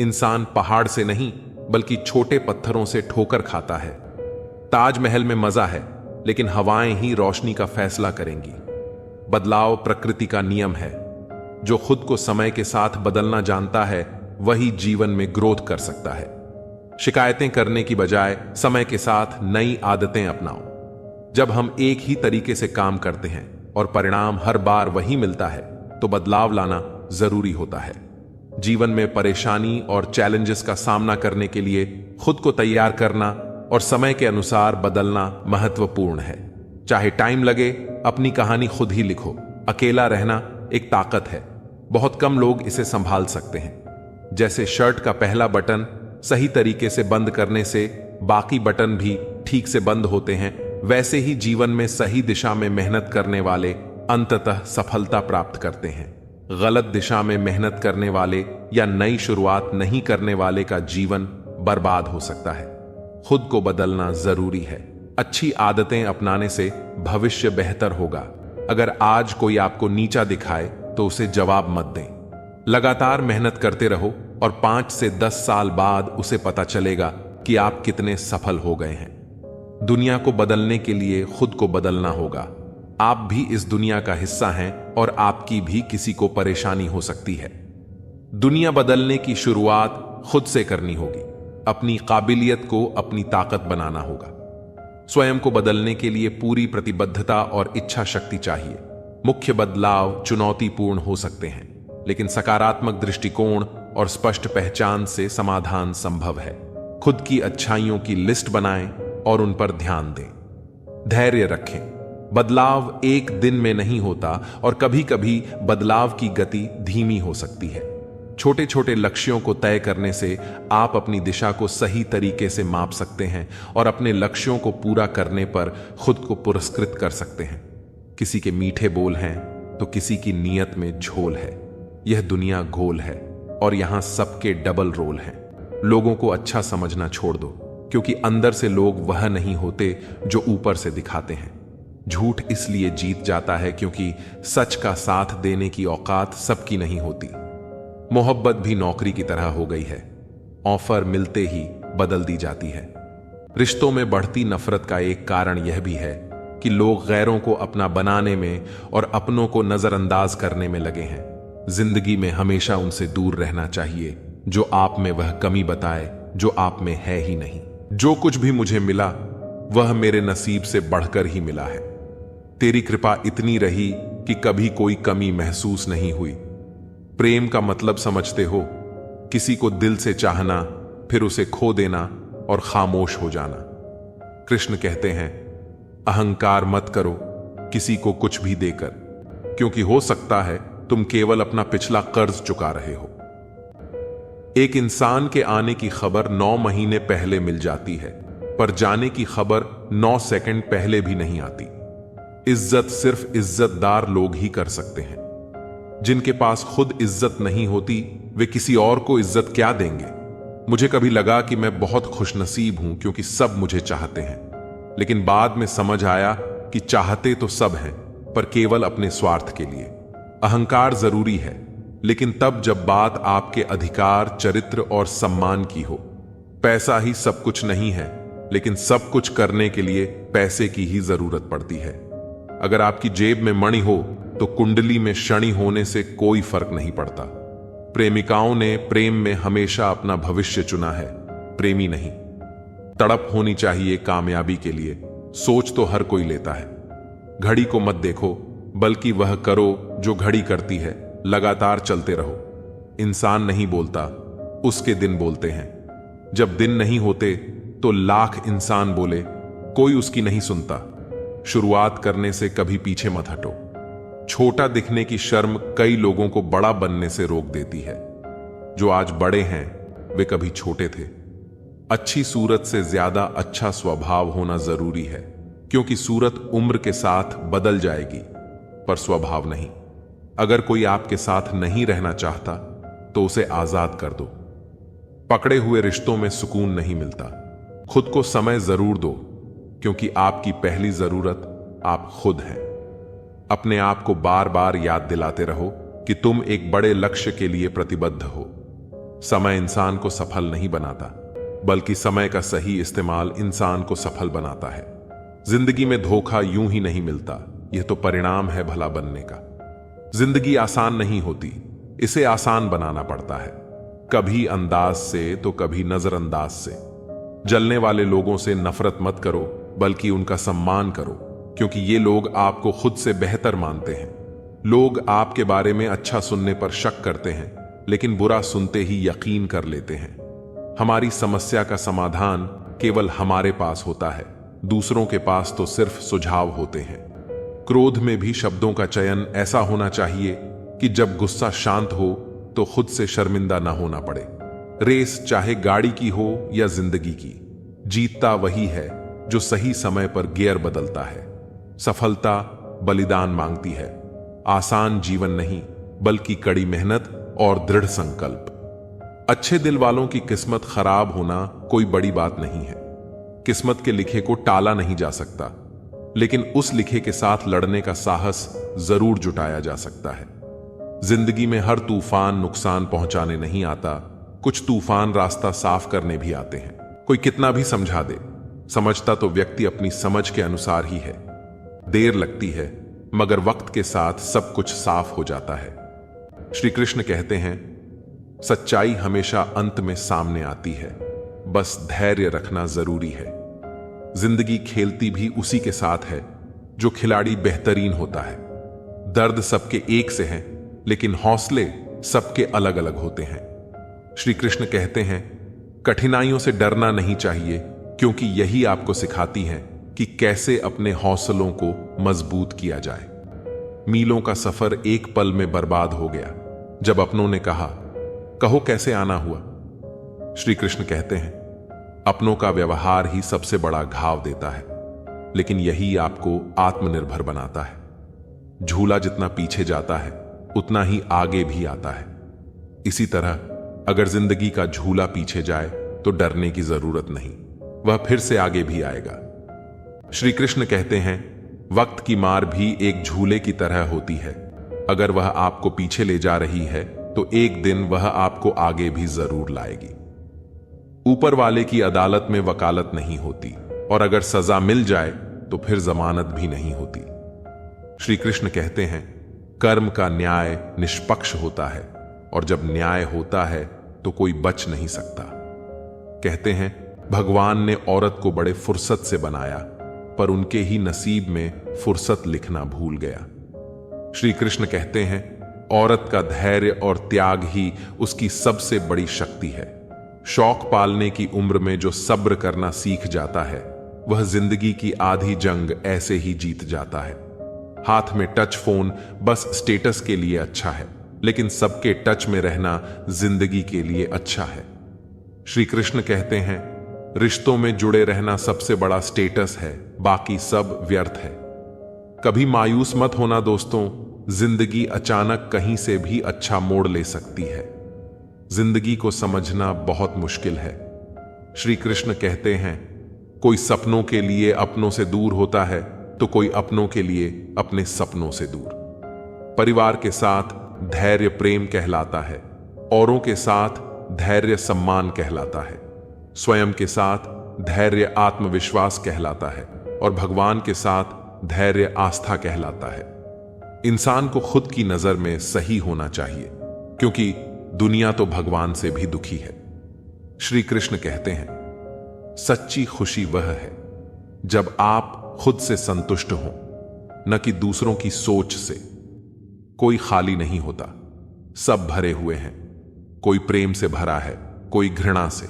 इंसान पहाड़ से नहीं बल्कि छोटे पत्थरों से ठोकर खाता है। ताजमहल में मजा है, लेकिन हवाएं ही रोशनी का फैसला करेंगी। बदलाव प्रकृति का नियम है। जो खुद को समय के साथ बदलना जानता है वही जीवन में ग्रोथ कर सकता है। शिकायतें करने की बजाय समय के साथ नई आदतें अपनाओ। जब हम एक ही तरीके से काम करते हैं और परिणाम हर बार वही मिलता है, तो बदलाव लाना जरूरी होता है। जीवन में परेशानी और चैलेंजेस का सामना करने के लिए खुद को तैयार करना और समय के अनुसार बदलना महत्वपूर्ण है। चाहे टाइम लगे, अपनी कहानी खुद ही लिखो। अकेला रहना एक ताकत है, बहुत कम लोग इसे संभाल सकते हैं। जैसे शर्ट का पहला बटन सही तरीके से बंद करने से बाकी बटन भी ठीक से बंद होते हैं, वैसे ही जीवन में सही दिशा में मेहनत करने वाले अंततः सफलता प्राप्त करते हैं। गलत दिशा में मेहनत करने वाले या नई शुरुआत नहीं करने वाले का जीवन बर्बाद हो सकता है। खुद को बदलना जरूरी है। अच्छी आदतें अपनाने से भविष्य बेहतर होगा। अगर आज कोई आपको नीचा दिखाए तो उसे जवाब मत दें। लगातार मेहनत करते रहो और 5 से 10 साल बाद उसे पता चलेगा कि आप कितने सफल हो गए हैं। दुनिया को बदलने के लिए खुद को बदलना होगा। आप भी इस दुनिया का हिस्सा हैं और आपकी भी किसी को परेशानी हो सकती है। दुनिया बदलने की शुरुआत खुद से करनी होगी। अपनी काबिलियत को अपनी ताकत बनाना होगा। स्वयं को बदलने के लिए पूरी प्रतिबद्धता और इच्छा शक्ति चाहिए। मुख्य बदलाव चुनौतीपूर्ण हो सकते हैं, लेकिन सकारात्मक दृष्टिकोण और स्पष्ट पहचान से समाधान संभव है। खुद की अच्छाइयों की लिस्ट बनाएं और उन पर ध्यान दें। धैर्य रखें। बदलाव एक दिन में नहीं होता और कभी कभी बदलाव की गति धीमी हो सकती है। छोटे छोटे लक्ष्यों को तय करने से आप अपनी दिशा को सही तरीके से माप सकते हैं और अपने लक्ष्यों को पूरा करने पर खुद को पुरस्कृत कर सकते हैं। किसी के मीठे बोल हैं तो किसी की नीयत में झोल है। यह दुनिया गोल है और यहां सबके डबल रोल हैं। लोगों को अच्छा समझना छोड़ दो, क्योंकि अंदर से लोग वह नहीं होते जो ऊपर से दिखाते हैं। झूठ इसलिए जीत जाता है क्योंकि सच का साथ देने की औकात सबकी नहीं होती। मोहब्बत भी नौकरी की तरह हो गई है, ऑफर मिलते ही बदल दी जाती है। रिश्तों में बढ़ती नफरत का एक कारण यह भी है कि लोग गैरों को अपना बनाने में और अपनों को नजरअंदाज करने में लगे हैं। जिंदगी में हमेशा उनसे दूर रहना चाहिए जो आप में वह कमी बताए जो आप में है ही नहीं। जो कुछ भी मुझे मिला वह मेरे नसीब से बढ़कर ही मिला है। तेरी कृपा इतनी रही कि कभी कोई कमी महसूस नहीं हुई। प्रेम का मतलब समझते हो? किसी को दिल से चाहना, फिर उसे खो देना और खामोश हो जाना। कृष्ण कहते हैं, अहंकार मत करो किसी को कुछ भी देकर, क्योंकि हो सकता है तुम केवल अपना पिछला कर्ज चुका रहे हो। एक इंसान के आने की खबर 9 महीने पहले मिल जाती है, पर जाने की खबर 9 सेकंड पहले भी नहीं आती। इज्जत सिर्फ इज्जतदार लोग ही कर सकते हैं। जिनके पास खुद इज्जत नहीं होती वे किसी और को इज्जत क्या देंगे। मुझे कभी लगा कि मैं बहुत खुशनसीब हूं क्योंकि सब मुझे चाहते हैं, लेकिन बाद में समझ आया कि चाहते तो सब हैं, पर केवल अपने स्वार्थ के लिए। अहंकार जरूरी है, लेकिन तब जब बात आपके अधिकार, चरित्र और सम्मान की हो। पैसा ही सब कुछ नहीं है, लेकिन सब कुछ करने के लिए पैसे की ही जरूरत पड़ती है। अगर आपकी जेब में मणि हो तो कुंडली में शनि होने से कोई फर्क नहीं पड़ता। प्रेमिकाओं ने प्रेम में हमेशा अपना भविष्य चुना है, प्रेमी नहीं। तड़प होनी चाहिए कामयाबी के लिए, सोच तो हर कोई लेता है। घड़ी को मत देखो, बल्कि वह करो जो घड़ी करती है। लगातार चलते रहो। इंसान नहीं बोलता, उसके दिन बोलते हैं। जब दिन नहीं होते तो लाख इंसान बोले, कोई उसकी नहीं सुनता। शुरुआत करने से कभी पीछे मत हटो। छोटा दिखने की शर्म कई लोगों को बड़ा बनने से रोक देती है। जो आज बड़े हैं वे कभी छोटे थे। अच्छी सूरत से ज्यादा अच्छा स्वभाव होना जरूरी है, क्योंकि सूरत उम्र के साथ बदल जाएगी, पर स्वभाव नहीं। अगर कोई आपके साथ नहीं रहना चाहता तो उसे आजाद कर दो। पकड़े हुए रिश्तों में सुकून नहीं मिलता। खुद को समय जरूर दो, क्योंकि आपकी पहली जरूरत आप खुद हैं। अपने आप को बार बार याद दिलाते रहो कि तुम एक बड़े लक्ष्य के लिए प्रतिबद्ध हो। समय इंसान को सफल नहीं बनाता, बल्कि समय का सही इस्तेमाल इंसान को सफल बनाता है। जिंदगी में धोखा यूं ही नहीं मिलता, यह तो परिणाम है भला बनने का। जिंदगी आसान नहीं होती, इसे आसान बनाना पड़ता है। कभी अंदाज से तो कभी नजरअंदाज से। जलने वाले लोगों से नफरत मत करो, बल्कि उनका सम्मान करो, क्योंकि ये लोग आपको खुद से बेहतर मानते हैं। लोग आपके बारे में अच्छा सुनने पर शक करते हैं, लेकिन बुरा सुनते ही यकीन कर लेते हैं। हमारी समस्या का समाधान केवल हमारे पास होता है, दूसरों के पास तो सिर्फ सुझाव होते हैं। क्रोध में भी शब्दों का चयन ऐसा होना चाहिए कि जब गुस्सा शांत हो तो खुद से शर्मिंदा ना होना पड़े। रेस चाहे गाड़ी की हो या जिंदगी की, जीतता वही है जो सही समय पर गियर बदलता है। सफलता बलिदान मांगती है। आसान जीवन नहीं, बल्कि कड़ी मेहनत और दृढ़ संकल्प। अच्छे दिल वालों की किस्मत खराब होना कोई बड़ी बात नहीं है। किस्मत के लिखे को टाला नहीं जा सकता, लेकिन उस लिखे के साथ लड़ने का साहस जरूर जुटाया जा सकता है। जिंदगी में हर तूफान नुकसान पहुंचाने नहीं आता, कुछ तूफान रास्ता साफ करने भी आते हैं। कोई कितना भी समझा दे, समझता तो व्यक्ति अपनी समझ के अनुसार ही है। देर लगती है, मगर वक्त के साथ सब कुछ साफ हो जाता है। श्री कृष्ण कहते हैं, सच्चाई हमेशा अंत में सामने आती है, बस धैर्य रखना जरूरी है। जिंदगी खेलती भी उसी के साथ है जो खिलाड़ी बेहतरीन होता है। दर्द सबके एक से हैं, लेकिन हौसले सबके अलग अलग होते हैं। श्री कृष्ण कहते हैं, कठिनाइयों से डरना नहीं चाहिए, क्योंकि यही आपको सिखाती हैं कि कैसे अपने हौसलों को मजबूत किया जाए। मीलों का सफर एक पल में बर्बाद हो गया जब अपनों ने कहा, कहो कैसे आना हुआ। श्री कृष्ण कहते हैं, अपनों का व्यवहार ही सबसे बड़ा घाव देता है, लेकिन यही आपको आत्मनिर्भर बनाता है। झूला जितना पीछे जाता है उतना ही आगे भी आता है। इसी तरह अगर जिंदगी का झूला पीछे जाए तो डरने की जरूरत नहीं, वह फिर से आगे भी आएगा। श्री कृष्ण कहते हैं, वक्त की मार भी एक झूले की तरह होती है। अगर वह आपको पीछे ले जा रही है तो एक दिन वह आपको आगे भी जरूर लाएगी। ऊपर वाले की अदालत में वकालत नहीं होती, और अगर सजा मिल जाए तो फिर जमानत भी नहीं होती। श्री कृष्ण कहते हैं, कर्म का न्याय निष्पक्ष होता है, और जब न्याय होता है तो कोई बच नहीं सकता। कहते हैं, भगवान ने औरत को बड़े फुर्सत से बनाया, पर उनके ही नसीब में फुर्सत लिखना भूल गया। श्री कृष्ण कहते हैं, औरत का धैर्य और त्याग ही उसकी सबसे बड़ी शक्ति है। शौक पालने की उम्र में जो सब्र करना सीख जाता है, वह जिंदगी की आधी जंग ऐसे ही जीत जाता है। हाथ में टच फोन बस स्टेटस के लिए अच्छा है, लेकिन सबके टच में रहना जिंदगी के लिए अच्छा है। श्री कृष्ण कहते हैं, रिश्तों में जुड़े रहना सबसे बड़ा स्टेटस है, बाकी सब व्यर्थ है। कभी मायूस मत होना दोस्तों, जिंदगी अचानक कहीं से भी अच्छा मोड़ ले सकती है। जिंदगी को समझना बहुत मुश्किल है। श्री कृष्ण कहते हैं, कोई सपनों के लिए अपनों से दूर होता है तो कोई अपनों के लिए अपने सपनों से दूर। परिवार के साथ धैर्य प्रेम कहलाता है, औरों के साथ धैर्य सम्मान कहलाता है, स्वयं के साथ धैर्य आत्मविश्वास कहलाता है, और भगवान के साथ धैर्य आस्था कहलाता है। इंसान को खुद की नजर में सही होना चाहिए, क्योंकि दुनिया तो भगवान से भी दुखी है। श्री कृष्ण कहते हैं, सच्ची खुशी वह है जब आप खुद से संतुष्ट हों, न कि दूसरों की सोच से। कोई खाली नहीं होता, सब भरे हुए हैं। कोई प्रेम से भरा है, कोई घृणा से,